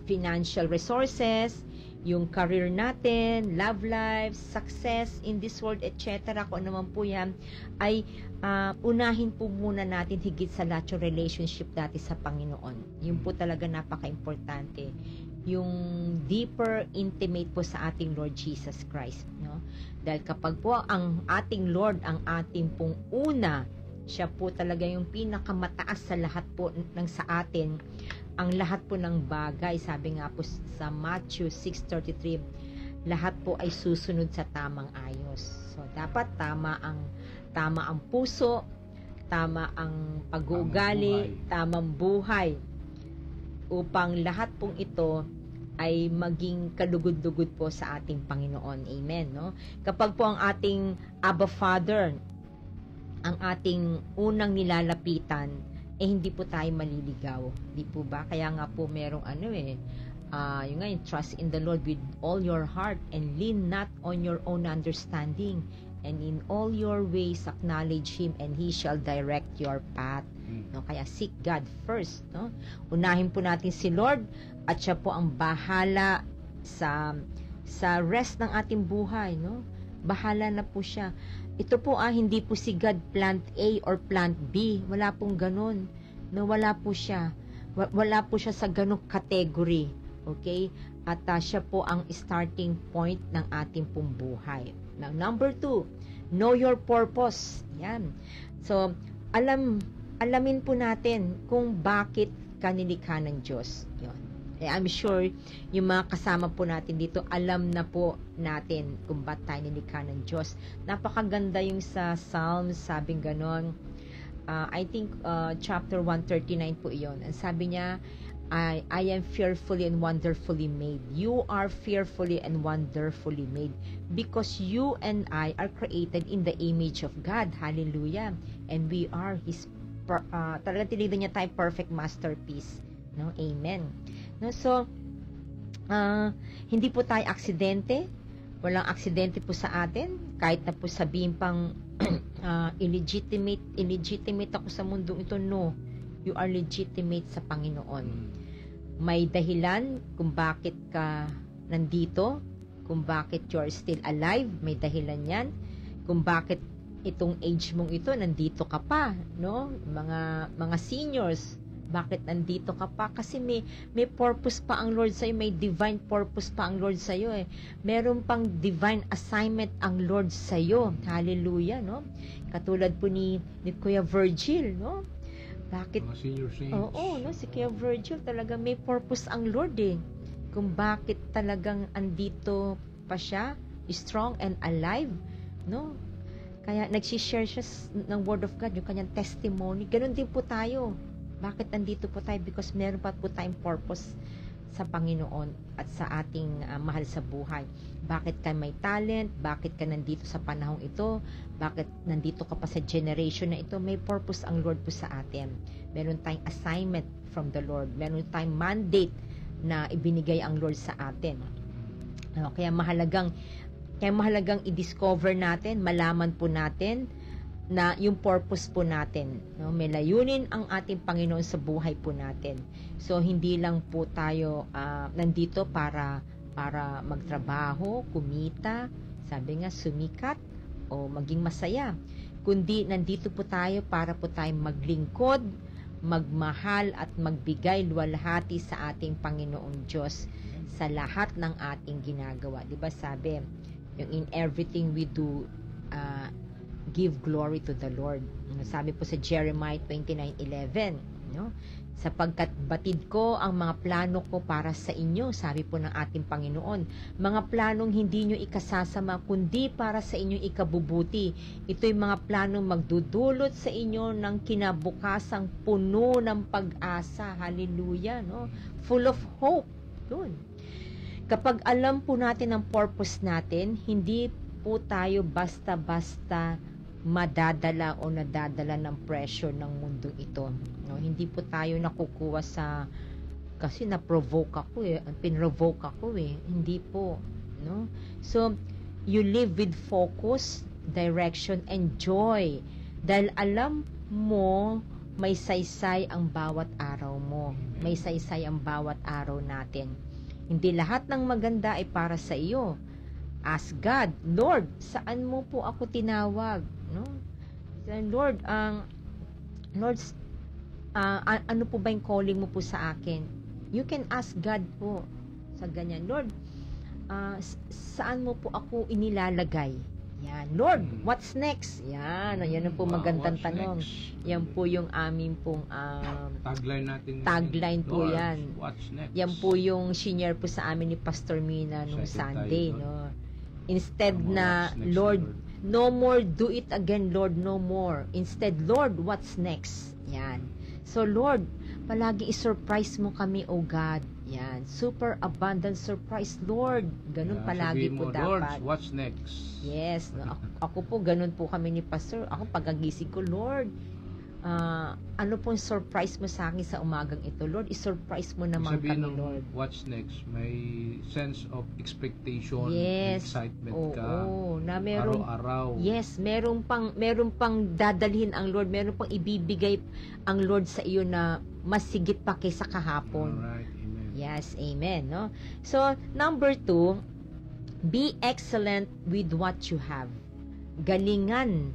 financial resources, yung career natin, love life, success in this world, etc. Kung ano man po yan, ay unahin po muna natin higit sa lahat yung relationship natin sa Panginoon. Yun po talaga napaka-importante. Yung deeper intimate po sa ating Lord Jesus Christ, no? Dahil kapag po ang ating Lord ang ating pong una, siya po talaga yung pinakamataas sa lahat po ng sa atin, ang lahat po ng bagay, sabi nga po sa Matthew 6:33, lahat po ay susunod sa tamang ayos. So dapat tama ang puso, tama ang pag-uugali, tamang buhay, upang lahat pong ito ay maging kalugod-lugod po sa ating Panginoon. Amen, no? Kapag po ang ating Abba Father, ang ating unang nilalapitan, hindi po tayo maliligaw. Di po ba? Kaya nga po merong yung nga, yung trust in the Lord with all your heart and lean not on your own understanding. And in all your ways acknowledge Him and He shall direct your path. No? Kaya seek God first. No? Unahin po natin si Lord at siya po ang bahala sa rest ng ating buhay. No? Bahala na po siya. Ito po hindi po si God plant A or plant B. Wala pong ganun. No? Wala po siya. Wala po siya sa ganung category. Okay? At siya po ang starting point ng ating pong buhay. Now, number 2, know your purpose. Yan. So, alamin po natin kung bakit ka nilikha ng Diyos. Yun. I'm sure yung mga kasama po natin dito, alam na po natin kung ba't tayo nilikha ng Diyos. Napakaganda yung sa Psalms, sabing ganon. I think chapter 139 po iyon. Ang sabi niya, I am fearfully and wonderfully made. You are fearfully and wonderfully made because you and I are created in the image of God. Hallelujah. And we are His talagang tinignan niya tayo perfect masterpiece. No? Amen. No? So, hindi po tayo aksidente. Walang aksidente po sa atin. Kahit na po sabihin pang illegitimate ako sa mundong ito. No. You are legitimate sa Panginoon. May dahilan kung bakit ka nandito, kung bakit you're still alive, may dahilan yan. Kung bakit itong age mong ito, nandito ka pa, no? Mga seniors, bakit nandito ka pa? Kasi may purpose pa ang Lord sa'yo, may divine purpose pa ang Lord sa'yo eh. Meron pang divine assignment ang Lord sa'yo. Hallelujah, no? Katulad po ni Kuya Virgil, no? Bakit? Mga senior saints. Oo, no? Si Kuya Virgil talaga may purpose ang Lord eh. Kung bakit talagang andito pa siya, strong and alive, no? Kaya nagsishare siya ng Word of God, yung kanyang testimony. Ganon din po tayo. Bakit andito po tayo? Because meron pa po tayong purpose sa Panginoon at sa ating mahal sa buhay. Bakit ka may talent? Bakit ka nandito sa panahong ito? Bakit nandito ka pa sa generation na ito? May purpose ang Lord po sa atin. Meron tayong assignment from the Lord. Meron tayong mandate na ibinigay ang Lord sa atin. Kaya mahalagang i-discover natin, malaman po natin na yung purpose po natin. No? May layunin ang ating Panginoon sa buhay po natin. So, hindi lang po tayo nandito para magtrabaho, kumita, sabi nga, sumikat, o maging masaya. Kundi, nandito po tayo para po tayong maglingkod, magmahal at magbigay luwalhati sa ating Panginoong Diyos sa lahat ng ating ginagawa. Diba sabi, yung in everything we do, give glory to the Lord. Sabi po sa Jeremiah 29:11, no? Sapagkat batid ko ang mga plano ko para sa inyo, sabi po ng ating Panginoon. Mga planong hindi nyo ikasasama, kundi para sa inyong ikabubuti. Ito'y mga planong magdudulot sa inyo ng kinabukasang puno ng pag-asa. Hallelujah, no? Full of hope. Yun. Kapag alam po natin ang purpose natin, hindi po tayo basta-basta madadala o nadadala ng pressure ng mundong ito. No? Hindi po tayo nakukuha kasi na-provoke ako pinrovoke ako Hindi po. No? So, you live with focus, direction, and joy. Dahil alam mo, may saysay ang bawat araw mo. May saysay ang bawat araw natin. Hindi lahat ng maganda ay para sa iyo. Ask God, Lord, saan mo po ako tinawag? No? Lord, ano po ba yung calling mo po sa akin? You can ask God po sa ganyan. Lord, saan mo po ako inilalagay? Yan. Lord, what's next? Yan. Yan po magandang tanong. Next? Yan po yung aming pong tagline natin. Tagline po Lord, yan. What's next? Yan po yung senior po sa amin ni Pastor Mina nung Sunday. No? Instead na, Lord, no more do it again, Lord, no more. Instead, Lord, what's next? Yan. So, Lord, palagi i-surprise mo kami, O God. Yan, super abundant surprise, Lord. Ganun palagi Sabihin po mo, dapat. Lord, what's next? Yes, no, ako po, ganun po kami ni Pastor. Ako, pagagising ko, Lord, ano pong surprise mo sa akin sa umagang ito? Lord, i-surprise mo naman Sabihin kami, ng Lord. what's next, may sense of expectation, Yes. excitement Oo, ka, na merong, araw-araw. yes, meron pang dadalhin ang Lord, meron pang ibibigay ang Lord sa iyo na mas sigit pa kaysa kahapon. Alright, amen. Yes, amen, no? So, number 2, be excellent with what you have. Galingan,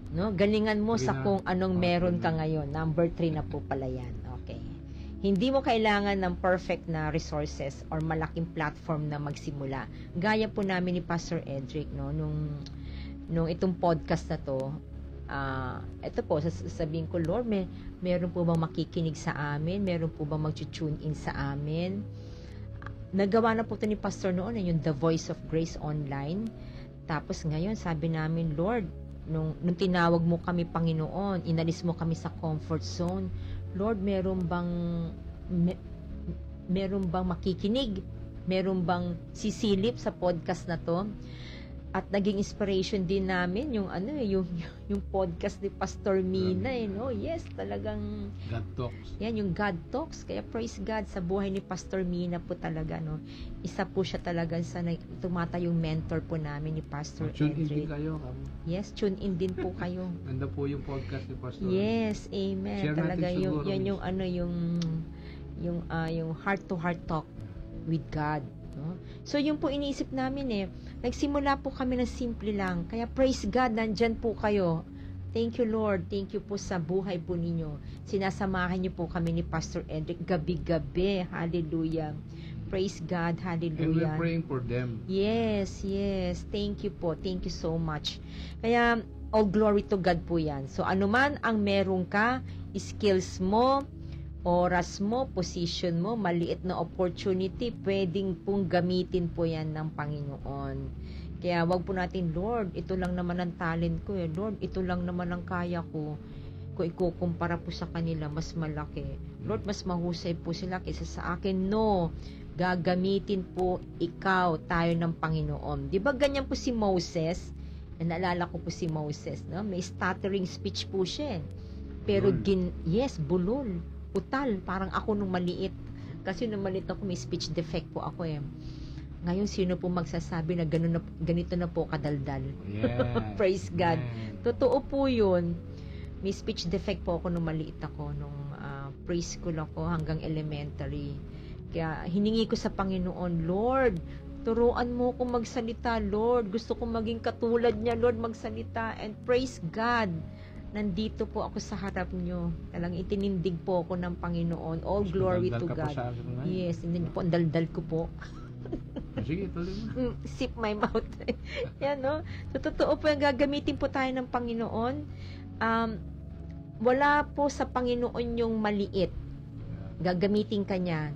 no? Galingan mo sa Galingan. kung anong meron ka ngayon. Number 3 na po pala yan. Okay. Hindi mo kailangan ng perfect na resources or malaking platform na magsimula. Gaya po namin ni Pastor Edric, no? Nung itong podcast na to, ito po, sasabihin ko, Lord, meron po bang makikinig sa amin? Meron po bang mag-tune in sa amin? Nagawa na po ito ni Pastor noon, yung The Voice of Grace Online. Tapos ngayon, sabi namin, Lord, nung tinawag mo kami, Panginoon, inalis mo kami sa comfort zone, Lord, meron bang makikinig? Meron bang sisilip sa podcast na to? At naging inspiration din namin yung podcast ni Pastor Mina, no? Yes, talagang God talks. yan yung God Talks. Kaya praise God sa buhay ni Pastor Mina po talaga, no? Isa po siya talaga sa tumata yung mentor po namin ni Pastor Tune in din Edric. kayo. Kamo. Yes, tune in din po kayo. Ganda po yung podcast ni Pastor. Yes, amen. Share Talaga natin yung siguro. yung heart to heart talk with God, no? So yung po iniisip namin nagsimula po kami ng simple lang. Kaya praise God, nandyan po kayo. Thank you, Lord. Thank you po sa buhay po ninyo. Sinasamahan niyo po kami ni Pastor Edric gabi-gabi. Hallelujah. Praise God. And we're Hallelujah. praying for them. Yes, yes. Thank you po. Thank you so much. Kaya, all glory to God po yan. So, anuman ang meron ka, skills mo, oras mo, position mo, maliit na opportunity, pwedeng pong gamitin po yan ng Panginoon. Kaya wag po natin, Lord, ito lang naman ang talent ko Lord, ito lang naman ang kaya ko. Kung ikukumpara po sa kanila, mas malaki. Lord, mas mahusay po sila kaysa sa akin. No, gagamitin po tayo ng Panginoon. Di ba ganyan po si Moses? Naalala ko po si Moses, no? May stuttering speech po siya. Pero bulol. Utal, parang ako nung maliit. Kasi nung maliit ako, may speech defect po ako Ngayon, sino po magsasabi na ganito na po kadaldal? Yeah. Praise God. Yeah. Totoo po yun. May speech defect po ako nung maliit ako, nung preschool ako hanggang elementary. Kaya hiningi ko sa Panginoon, Lord, turuan mo ko magsalita, Lord. Gusto kong maging katulad niya, Lord, magsalita. And praise God, nandito po ako sa harap nyo. Talagang itinindig po ako ng Panginoon. All glory to God. Yes, hindi po, ang daldal ko po. Sige, tuloy mo. Sip my mouth. Yan, no? So, totoo po yung gagamitin po tayo ng Panginoon. Wala po sa Panginoon yung maliit. Gagamitin ka niya.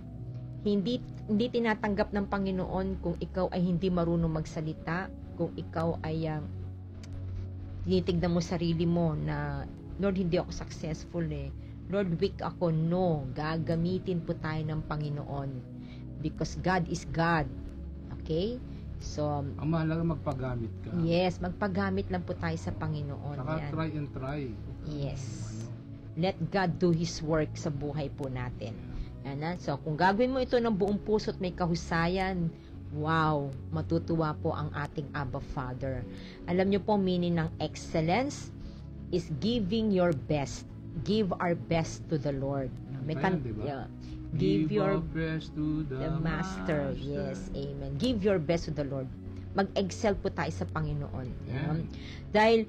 Hindi tinatanggap ng Panginoon kung ikaw ay hindi marunong magsalita, kung ikaw ay tinitignan mo sarili mo na, Lord, hindi ako successful Lord, weak ako. No, gagamitin po tayo ng Panginoon. Because God is God. Okay? So, ang mahalaga magpagamit ka. Yes, magpagamit lang po tayo sa Panginoon. Saka Yan. try and try. Yes. Let God do His work sa buhay po natin. Yan. So, kung gagawin mo ito ng buong puso at may kahusayan, wow, matutuwa po ang ating Abba Father. Alam niyo po, meaning ng excellence is giving your best. Give our best to the Lord. Diba? Give your best to the Master. Yes, amen. Give your best to the Lord. Mag-excel po tayo sa Panginoon. Yeah. Dahil,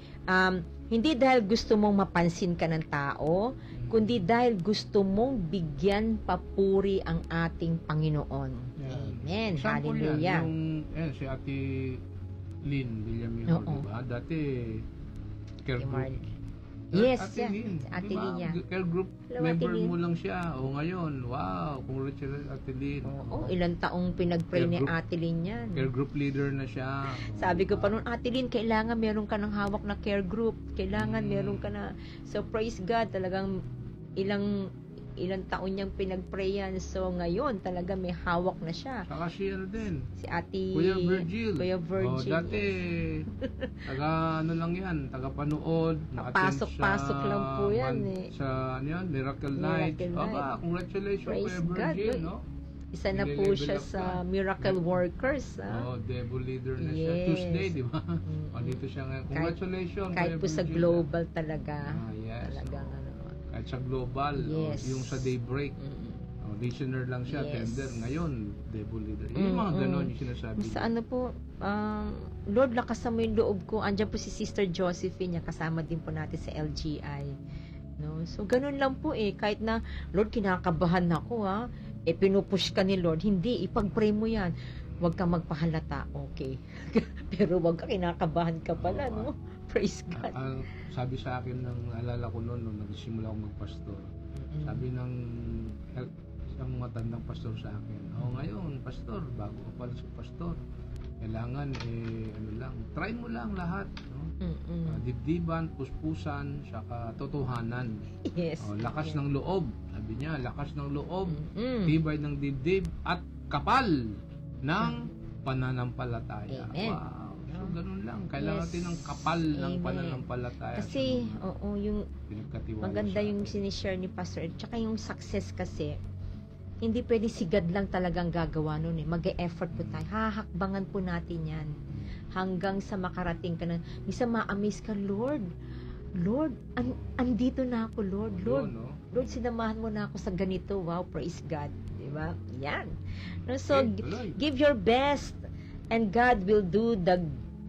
hindi dahil gusto mong mapansin ka ng tao, kundi dahil gusto mong bigyan papuri ang ating Panginoon. Yeah. Amen. Example Hallelujah. Si Ate Lynn Villamil, diba? Dati, care group. Yes, Ate Lynn. Ate Diba? Lynn, yeah. Care group Hello, member Ate Lynn. mo lang siya. O ngayon, wow, congratulations Ate Lynn. Oo, ilang taong pinag-pray Care ni group. Ate Lynn yan. Care group leader na siya. Sabi ko pa noon, Ate Lynn, kailangan meron ka ng hawak na care group. Kailangan meron ka na. So, praise God, talagang ilang ilang taon niyang pinagprayan. So, ngayon, talaga may hawak na siya. Saka si ano din, Si Ate Kuya Virgil. Kuya Virgil. Dati, taga ano lang yan, taga panood. Pasok-pasok lang po yan Sa ano yan, Miracle Night. Miracle Night. Aba, congratulations Praise Kuya God, Virgil, uy. no? Isa na po Nile-level siya up sa ka. Miracle Workers. Devil leader na siya. Yes. Tuesday, di ba? Dito siya ngayon. Congratulations Kahit Kuya po sa Virgil. global talaga. Yes. Talagang ano. Kahit sa global, Yes. yung sa daybreak. Listener lang siya, Yes. tender. Ngayon, devil leader. Yung mga ganon yung sinasabi. Sa ano po, Lord, lakasan mo yung loob ko. Andiyan po si Sister Josephine, niya kasama din po natin sa LGI. No? So, ganun lang po kahit na, Lord, kinakabahan ako pinupush ka ni Lord. Hindi, ipag-pray mo yan. Huwag ka magpahalata. Okay. Pero huwag ka kinakabahan ka pala, no? Praise God. Sabi sa akin, alala ko noon, nung nagsimula akong magpastor, sabi ng isang matandang pastor sa akin, ngayon, pastor, bago ka pala sa pastor, kailangan, try mo lang lahat, no? Dibdiban, puspusan, saka totohanan. Yes. Lakas ng loob, sabi niya, lakas ng loob, tibay ng dibdib, at kapal ng pananampalataya. Amen. Wow. So, ganun lang. Kailangan natin ng kapal ng pananampalataya. Kasi, yung pinagkatiwala maganda yung sinishare ni Pastor. Tsaka yung success kasi, hindi pwede sigad lang talagang gagawa nun Mag-e-effort po tayo. Hahakbangan po natin yan. Hanggang sa makarating ka na. Misa ma-amaze ka, Lord, andito na ako, Lord. Lord, sinamahan mo na ako sa ganito. Wow, praise God. Diba? Yan. No, so, give your best and God will do the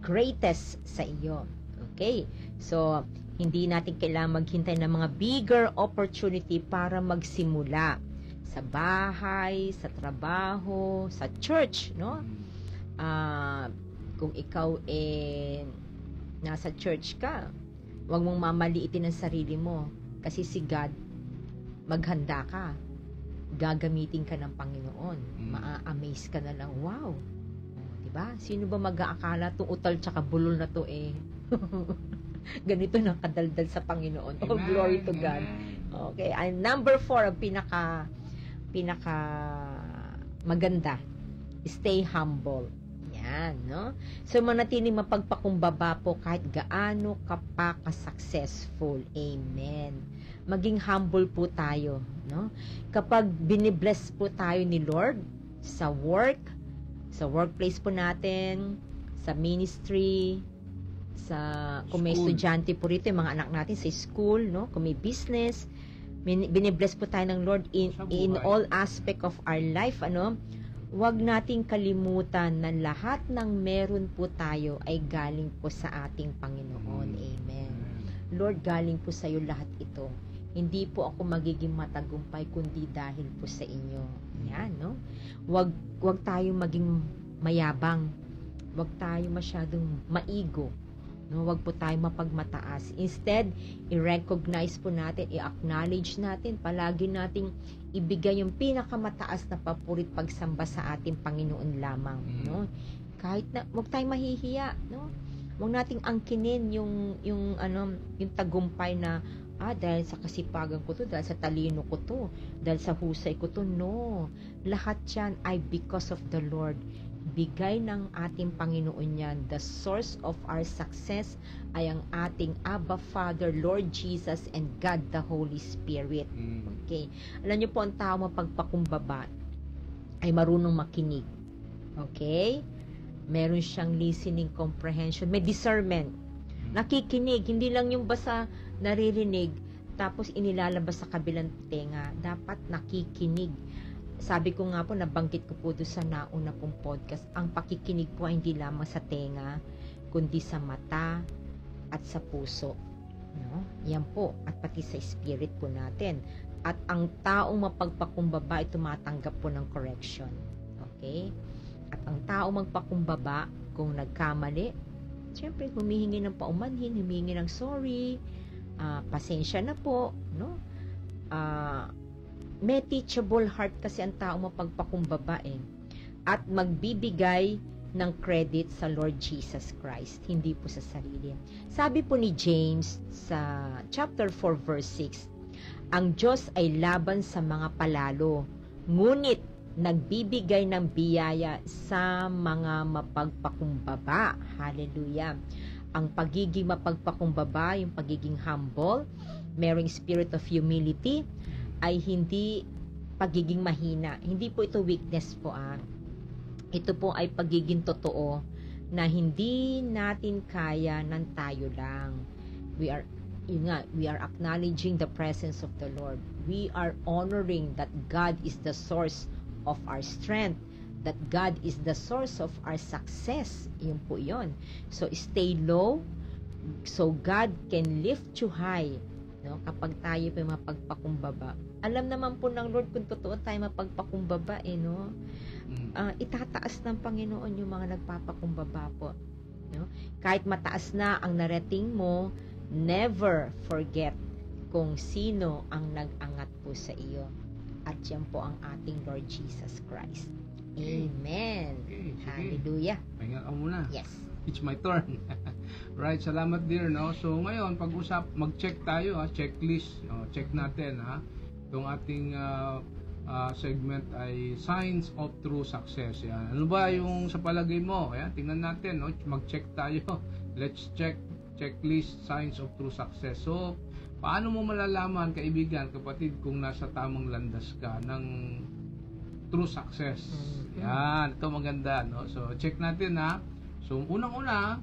greatest sa iyo. Okay? So, hindi natin kailangan maghintay ng mga bigger opportunity para magsimula. Sa bahay, sa trabaho, sa church, no? Kung ikaw nasa church ka, huwag mong mamaliitin ang sarili mo. Kasi si God, maghanda ka. Gagamitin ka ng Panginoon. Ma-amaze ka na lang. Wow! Diba? Sino ba mag-aakala itong utal tsaka bulol na to ganito na kadaldal sa Panginoon. Oh, glory to God. Okay. And number 4, ang pinaka maganda. Stay humble. Yan, no? So, manatiling mapagpakumbaba po kahit gaano ka pa ka-successful. Amen. Maging humble po tayo, no? Kapag binibless po tayo ni Lord sa workplace po natin, sa ministry, kung may estudyante po rito, yung mga anak natin sa school, no? Kung may business, binibless po tayo ng Lord in all aspect of our life, Huwag nating kalimutan na lahat ng meron po tayo ay galing po sa ating Panginoon. Amen. Lord, galing po sa iyo lahat ito. Hindi po ako magiging matagumpay kundi dahil po sa inyo. Yan, no? Huwag tayong maging mayabang. Huwag tayo masyadong maigo. No, wag po tayo mapagmataas. Instead, i-recognize po natin, i-acknowledge natin, palagi nating ibigay yung pinakamataas na papurit pagsamba sa ating Panginoon lamang, no? Kahit na wag tayong mahihiya, no? Wag nating angkinin yung tagumpay na dahil sa kasipagan ko to, dahil sa talino ko to, dahil sa husay ko to. No. Lahat 'yan ay because of the Lord. Bigay ng ating Panginoon yan. The source of our success ay ang ating Abba Father, Lord Jesus, and God the Holy Spirit. Okay. Alam niyo po, ang tao mapagpakumbaba ay marunong makinig. Okay? Meron siyang listening comprehension. May discernment. Nakikinig. Hindi lang yung basta naririnig tapos inilalabas sa kabilang tenga. Dapat nakikinig. Sabi ko nga po, nabanggit ko po doon sa nauna pong podcast, ang pakikinig po ay hindi lamang sa tenga, kundi sa mata at sa puso. No? Yan po, at pati sa spirit po natin. At ang taong mapagpakumbaba ay tumatanggap po ng correction. Okay? At ang taong magpakumbaba, kung nagkamali, siyempre humihingi ng paumanhin, humihingi ng sorry, pasensya na po, no? May teachable heart kasi ang tao mapagpakumbaba at magbibigay ng credit sa Lord Jesus Christ, hindi po sa sarili. Sabi po ni James sa chapter 4 verse 6, Ang Diyos ay laban sa mga palalo, ngunit nagbibigay ng biyaya sa mga mapagpakumbaba. Hallelujah. Ang pagiging mapagpakumbaba, yung pagiging humble, merong spirit of humility, ay hindi pagiging mahina. Hindi po ito weakness po. Ito po ay pagiging totoo na hindi natin kaya ng tayo lang. We are acknowledging the presence of the Lord. We are honoring that God is the source of our strength, that God is the source of our success. Yun po yun. So, stay low so God can lift you high. No? Kapag tayo po mapagpakumbaba. Alam naman po ng Lord kung totoo tayo mapagpakumbaba, no? Itataas ng Panginoon yung mga nagpapakumbaba po. No? Kahit mataas na ang narating mo, never forget kung sino ang nag-angat po sa iyo. At yan po ang ating Lord Jesus Christ. Amen. Okay, sige. Hallelujah. Pahinga ka muna. Yes. It's my turn. Right, salamat dear, no? So ngayon, mag-check tayo, checklist. Check natin, Itong ating segment ay Signs of True Success. Yan. Ano ba yung sa palagay mo? Ayan, tingnan natin, no? Mag-check tayo. Let's check. Checklist, Signs of True Success. So, paano mo malalaman, kaibigan, kapatid, kung nasa tamang landas ka ng true success? Yan, ito maganda, no? So, check natin, So, unang-una,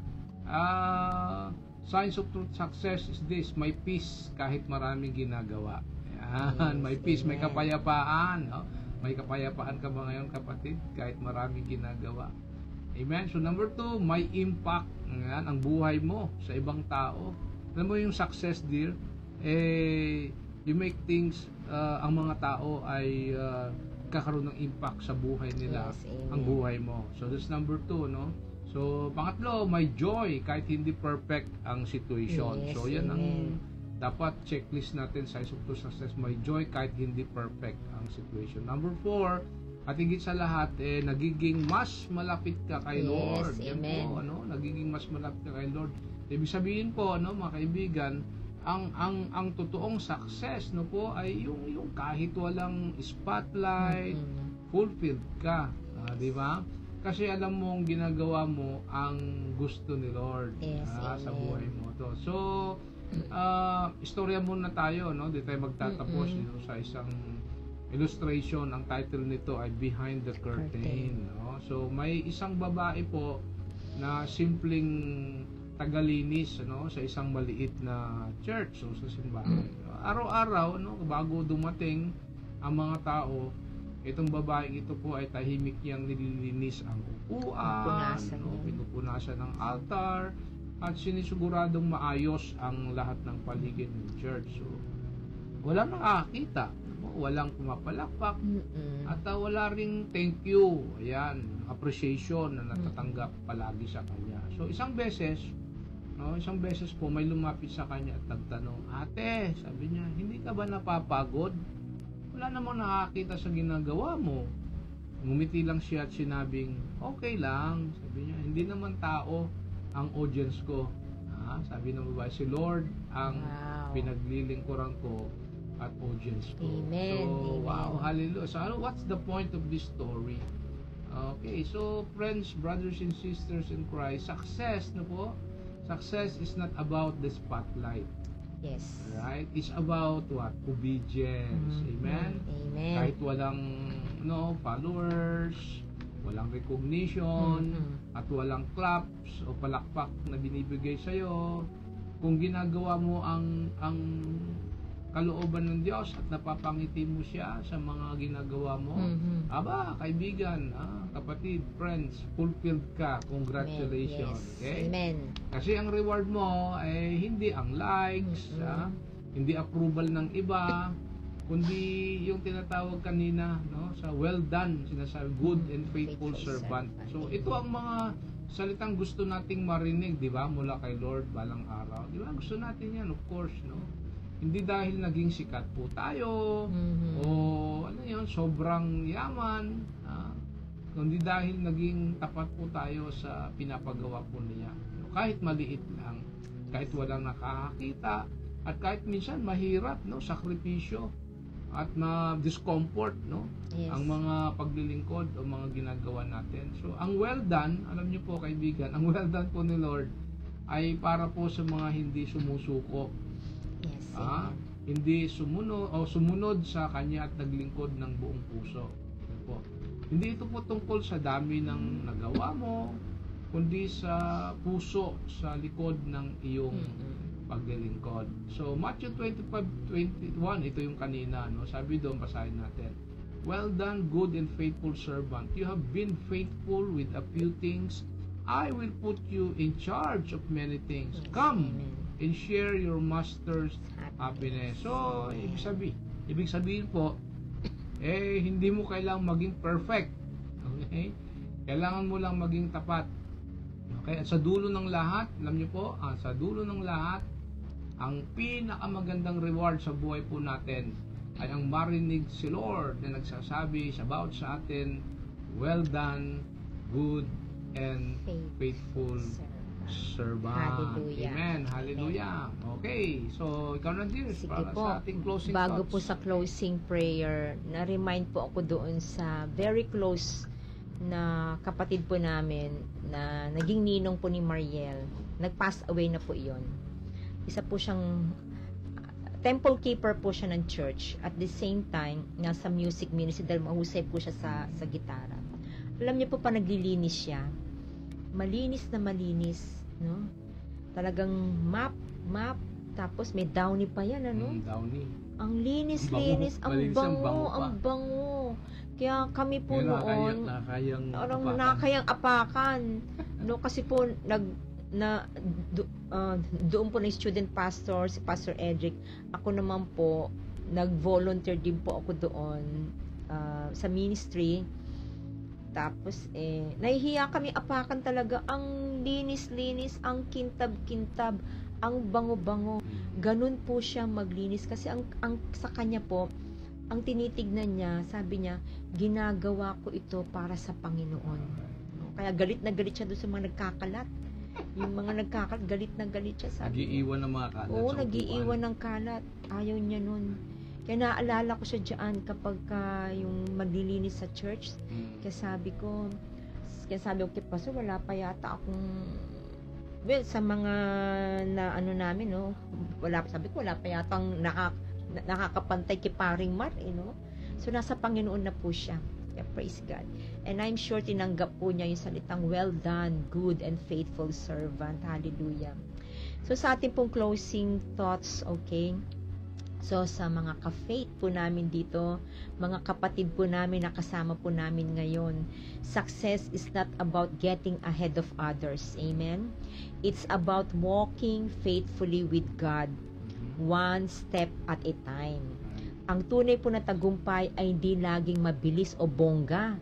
signs of true success is this: may peace kahit maraming ginagawa. Yan, may peace, may kapayapaan, no? May kapayapaan ka ba ngayon, kapatid, kahit maraming ginagawa? Amen? So, number 2, may impact, yan, ang buhay mo sa ibang tao. Alam mo yung success, dear, you make things, ang mga tao ay kakaroon ng impact sa buhay nila, ang buhay mo. So, that's number 2, no? So, pangatlo, may joy kahit hindi perfect ang situation. Yes, so, yan ang dapat checklist natin sa success. May joy kahit hindi perfect ang situation. Number 4, at higit sa lahat, nagiging mas malapit ka kay Lord. Yan po, nagiging mas malapit ka kay Lord. Ibig sabihin po, mga kaibigan, ang totoong success, po, ay yung kahit walang spotlight, fulfilled ka, di ba? Kasi alam mong ginagawa mo ang gusto ni Lord sa buhay mo to. So, istorya muna tayo, Di tayo magtatapos sa isang illustration. Ang title nito ay Behind the Curtain, So, may isang babae po na simpleng tagalinis, sa isang maliit na church, so sa simbahan. Araw-araw, bago dumating ang mga tao, itong babae ito po ay tahimik niyang nililinis ang upuan, pinupunasan ng altar, at sinisiguradong maayos ang lahat ng paligid ng church. So, walang nakakita, walang pumapalakpak, at wala ring thank you, appreciation na natatanggap palagi sa kanya. So, isang beses po may lumapit sa kanya at nagtanong, "Ate," sabi niya, "hindi ka ba napapagod? Wala namang nakakita sa ginagawa mo." Ngumiti lang siya at sinabing, "Okay lang." Sabi niya, "Hindi naman tao ang audience ko." Sabi ng babae, si Lord ang pinaglilingkuran ko at audience ko. Amen. So, wow, hallelujah. So, what's the point of this story? Okay, so friends, brothers and sisters in Christ, success, Success is not about the spotlight. Yes. Right? It's about what? Obedience. Amen? Amen. Kahit walang followers, walang recognition, at walang claps o palakpak na binibigay sa'yo, kung ginagawa mo ang kalooban ng Diyos at napapangiti mo siya sa mga ginagawa mo, aba, kaibigan, kapatid, friends, fulfilled ka. Congratulations. Yes. Okay? Amen. Kasi ang reward mo ay hindi ang likes, hindi approval ng iba, kundi yung tinatawag kanina, sa well done, sinasabi, good and faithful servant. So, ito ang mga salitang gusto nating marinig, di ba, mula kay Lord balang araw. Di ba, gusto natin yan, of course, Hindi dahil naging sikat po tayo, o sobrang yaman, kundi dahil naging tapat po tayo sa pinapagawa po niya. Kahit maliit lang, kahit walang nakakakita, At kahit minsan mahirap, no, sakripisyo at na discomfort, no, Yes. ang mga paglilingkod o mga ginagawa natin. So, ang well done, alam niyo po kaibigan, ang well done po ni Lord ay para po sa mga hindi sumusuko. Yes. Hindi sumunod sa kanya at naglingkod ng buong puso. Yan po. Hindi ito po tungkol sa dami ng nagawa mo, kundi sa puso, sa likod ng iyong paglilingkod. So, Matthew 25:21, ito yung kanina, no? Sabi doon, basahin natin. Well done, good and faithful servant. You have been faithful with a few things. I will put you in charge of many things. Yes, Come amen. and share your master's happiness. So, ibig sabihin po, hindi mo kailangang maging perfect. Okay? Kailangan mo lang maging tapat. Okay? At sa dulo ng lahat, alam niyo po, sa dulo ng lahat, ang pinakamagandang reward sa buhay po natin ay ang marinig si Lord na nagsasabi about sa atin, well done, good and faithful servant. Hallelujah. Amen. Hallelujah. Okay. So, ikaw na din Sige para po, sa ating closing bago thoughts. po sa closing prayer, na-remind po ako doon sa very close na kapatid po namin na naging ninong po ni Mariel. Nag-pass away na po iyon. Isa po siyang temple keeper po siya ng church. At the same time, nasa music ministry dahil mahusay po siya sa gitara. Alam niyo po pa naglilinis siya. Malinis na malinis, no? Talagang map, tapos may downy pa yan, ano? Downy. Ang linis, Ang bango. ang Malinis ang bango pa. bango. Kaya kami po noon, Nakakayang nakakayang apakan. No, kasi po, doon po na student pastor, si Pastor Edric. Ako naman po, nag-volunteer din po ako doon sa ministry. Tapos, nahihiya kami apakan talaga. Ang linis-linis, ang kintab-kintab, ang bango-bango. Ganun po siya maglinis. Kasi ang sa kanya po, ang tinitignan niya, sabi niya, ginagawa ko ito para sa Panginoon. Kaya galit na galit siya doon sa mga nagkakalat. Yung mga nagkakalat, galit na galit siya. Nag-iiwan ng mga kalat. Oo, nag-iiwan ng kalat. Ayaw niya nun. Kaya naalala ko siya dyan kapag yung maglilinis sa church. Kaya sabi ko, kay Pastor, wala pa yata akong, well, sa mga na ano namin, no, wala pa yata ang nakakapantay kay Paring Mar, no? So, nasa Panginoon na po siya. Kaya praise God. And I'm sure tinanggap po niya yung salitang, well done, good and faithful servant. Hallelujah. So, sa ating pong closing thoughts, okay? So, sa mga ka-faith po namin dito, mga kapatid po namin na kasama po namin ngayon, success is not about getting ahead of others. Amen? It's about walking faithfully with God, one step at a time. Ang tunay po na tagumpay ay hindi laging mabilis o bongga.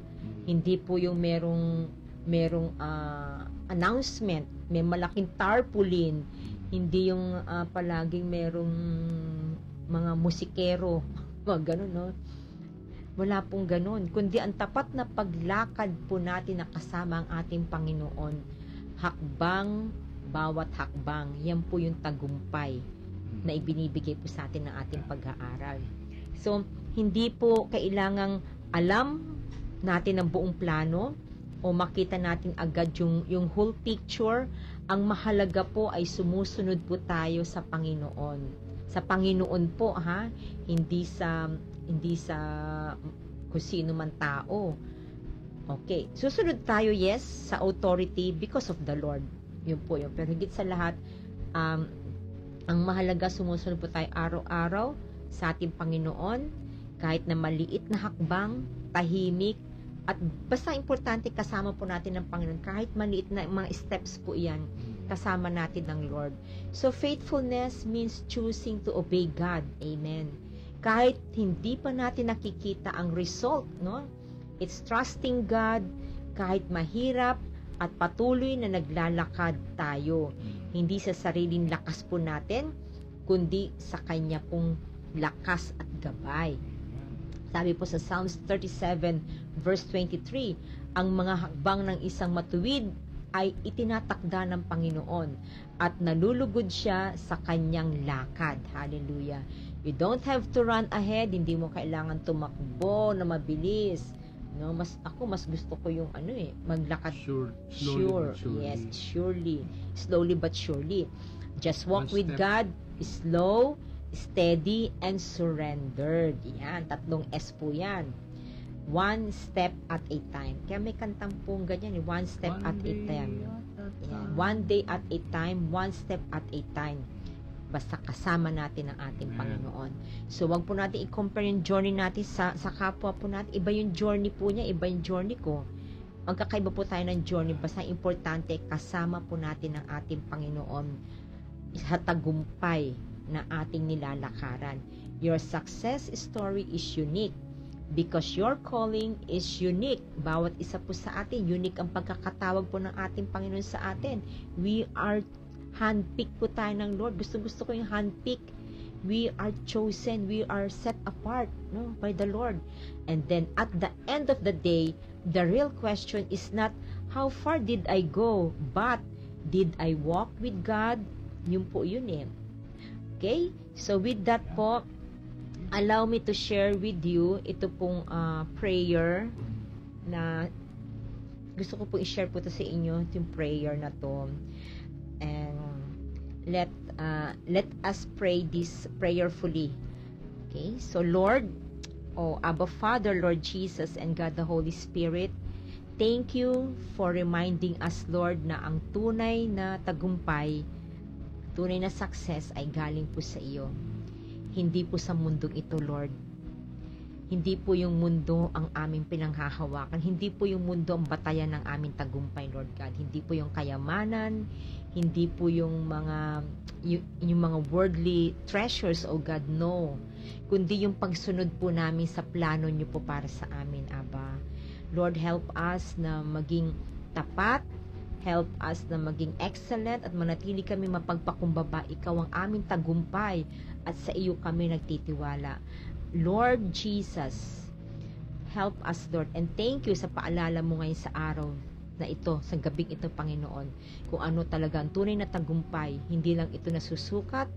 Hindi po yung merong announcement, may malaking tarpaulin, hindi yung palaging merong mga musikero, gano'n, no? Wala pong gano'n. Kundi ang tapat na paglakad po natin na kasama ang ating Panginoon. Hakbang, bawat hakbang, yan po yung tagumpay na ibinibigay po sa atin ng ating pag-aaral. So, hindi po kailangang alam natin ang buong plano o makita natin agad yung whole picture. Ang mahalaga po ay sumusunod po tayo sa Panginoon. Sa Panginoon po, ha, hindi sa kung sino man tao. Okay, susunod tayo, yes, sa authority because of the Lord. Yun po yun. Pero higit sa lahat, ang mahalaga, sumusunod po tayo araw-araw sa ating Panginoon, kahit na maliit na hakbang, tahimik, at basta importante kasama po natin ng Panginoon. Kahit maliit na mga steps po yan, kasama natin ng Lord. So, faithfulness means choosing to obey God. Amen. Kahit hindi pa natin nakikita ang result, no? It's trusting God kahit mahirap at patuloy na naglalakad tayo. Hindi sa sariling lakas po natin, kundi sa Kanya pong lakas at gabay. Sabi po sa Psalms 37 verse 23, ang mga hakbang ng isang matuwid ay itinatakda ng Panginoon at nalulugod siya sa kanyang lakad. Hallelujah. You don't have to run ahead, hindi mo kailangan tumakbo na mabilis. No, mas gusto ko yung maglakad Slowly. Yes, surely. Slowly but surely. Just walk One with step. God, slow, steady, and surrendered. Yan, 3 S po yan. One step at a time. Kaya may kantang pong ganyan, one step at a time. Yan. One day at a time, one step at a time. Basta kasama natin ang ating Panginoon. So, wag po natin i-compare yung journey natin sa kapwa po natin. Iba yung journey po niya, iba yung journey ko. Magkakaiba po tayo ng journey. Basta importante, kasama po natin ang ating Panginoon sa tagumpay na ating nilalakaran. Your success story is unique because your calling is unique. Bawat isa po sa atin, unique ang pagkakatawag po ng ating Panginoon sa atin. We are handpick po tayo ng Lord. Gusto ko yung handpick. We are chosen. We are set apart, no, by the Lord. And then at the end of the day, the real question is not how far did I go, but did I walk with God? Yun po yun eh. Okay? So with that po, allow me to share with you ito pong prayer na gusto ko po i-share po to sa inyo, yung prayer na to. And let us pray this prayerfully. Okay? So Lord, Abba Father, Lord Jesus, and God the Holy Spirit, thank you for reminding us, Lord, na ang tunay na tagumpay, tunay na success ay galing po sa iyo. Hindi po sa mundong ito, Lord. Hindi po yung mundo ang aming pinanghahawakan. Hindi po yung mundo ang batayan ng aming tagumpay, Lord God. Hindi po yung kayamanan, hindi po yung mga worldly treasures, oh God, no. Kundi yung pagsunod po namin sa plano niyo po para sa amin, Abba. Lord, help us na maging tapat, help us na maging excellent at manatili kami mapagpakumbaba. Ikaw ang aming tagumpay at sa iyo kami nagtitiwala. Lord Jesus, help us, Lord. And thank you sa paalala mo ngayon sa araw na ito, sa gabing ito, Panginoon. Kung ano talaga ang tunay na tagumpay, hindi lang ito nasusukat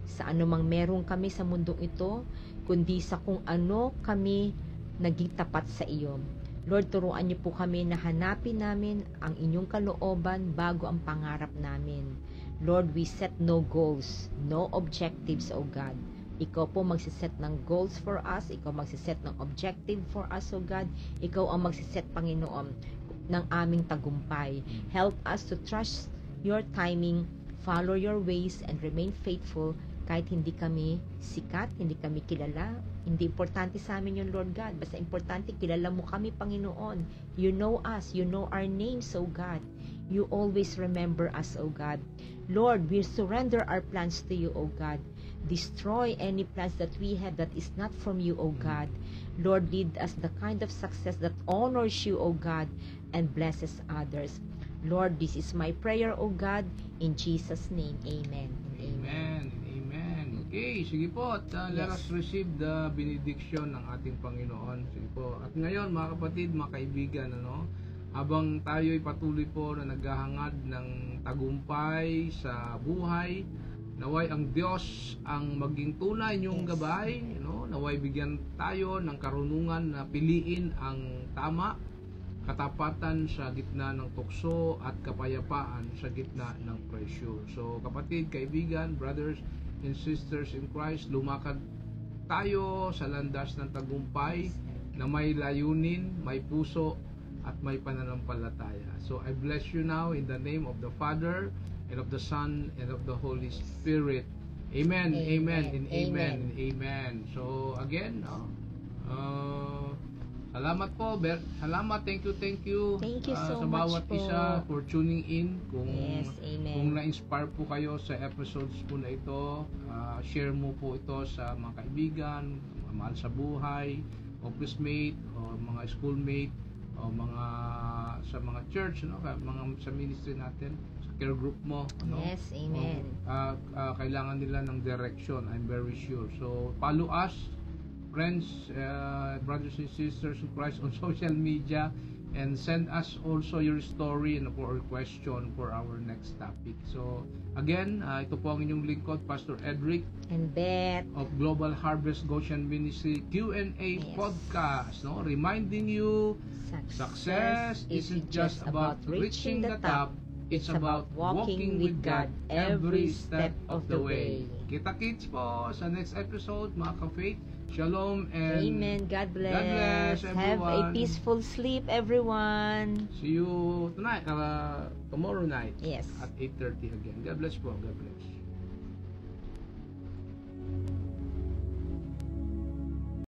sa anumang meron kami sa mundong ito, kundi sa kung ano kami naging tapat sa iyo. Lord, turuan niyo po kami na hanapin namin ang inyong kalooban bago ang pangarap namin. Lord, we set no goals, no objectives, O God. Ikaw po magsiset ng goals for us. Ikaw magsiset ng objective for us, O God. Ikaw ang magsiset, Panginoon, ng aming tagumpay. Help us to trust your timing, follow your ways, and remain faithful kahit hindi kami sikat, hindi kami kilala. Hindi importante sa amin yun, Lord God. Basta importante, kilala mo kami, Panginoon. You know us. You know our names, O God. You always remember us, O God. Lord, we surrender our plans to you, O God. Destroy any plans that we have that is not from you, O God. Lord, lead us the kind of success that honors you, O God, and blesses others. Lord, this is my prayer, O God. In Jesus' name, amen. Amen. Amen. Okay, sige po. At let us receive the benediction ng ating Panginoon. Sige po. At ngayon, mga kapatid, mga kaibigan, habang tayo'y patuloy po na naghahangad ng tagumpay sa buhay, naway ang Diyos ang maging tunay niyong gabay, naway bigyan tayo ng karunungan na piliin ang tama, katapatan sa gitna ng tukso at kapayapaan sa gitna ng presyo. So kapatid, kaibigan, brothers and sisters in Christ, lumakad tayo sa landas ng tagumpay na may layunin, may puso, at may pananampalataya. So I bless you now in the name of the Father, and of the Son, and of the Holy Spirit. Amen, amen, and amen, and amen. So again, salamat po, Bert. Salamat, thank you. Thank you so sa much bawat po. isa for tuning in. Kung Amen. na-inspire po kayo sa episodes po na ito, share mo po ito sa mga kaibigan, mahal sa buhay, office mate, o mga schoolmate, o sa mga church, mga sa ministry natin, sa care group mo, Yes, amen. kailangan nila ng direction, I'm very sure. So follow us, friends, brothers and sisters in Christ on social media, and send us also your story and or question for our next topic. So again, ito po ang inyong lingkod, Pastor Edric And Beth. of Global Harvest Goshen Ministry Q&A Yes. podcast, no? Reminding you, success isn't just about reaching the top, it's about walking with God every step of the way. Kita-kits po sa next episode, mga ka-faith. Shalom and Amen. God bless. God bless Have a everyone. peaceful sleep, everyone. See you tonight, tomorrow night Yes. at 8:30 again. God bless po. God bless.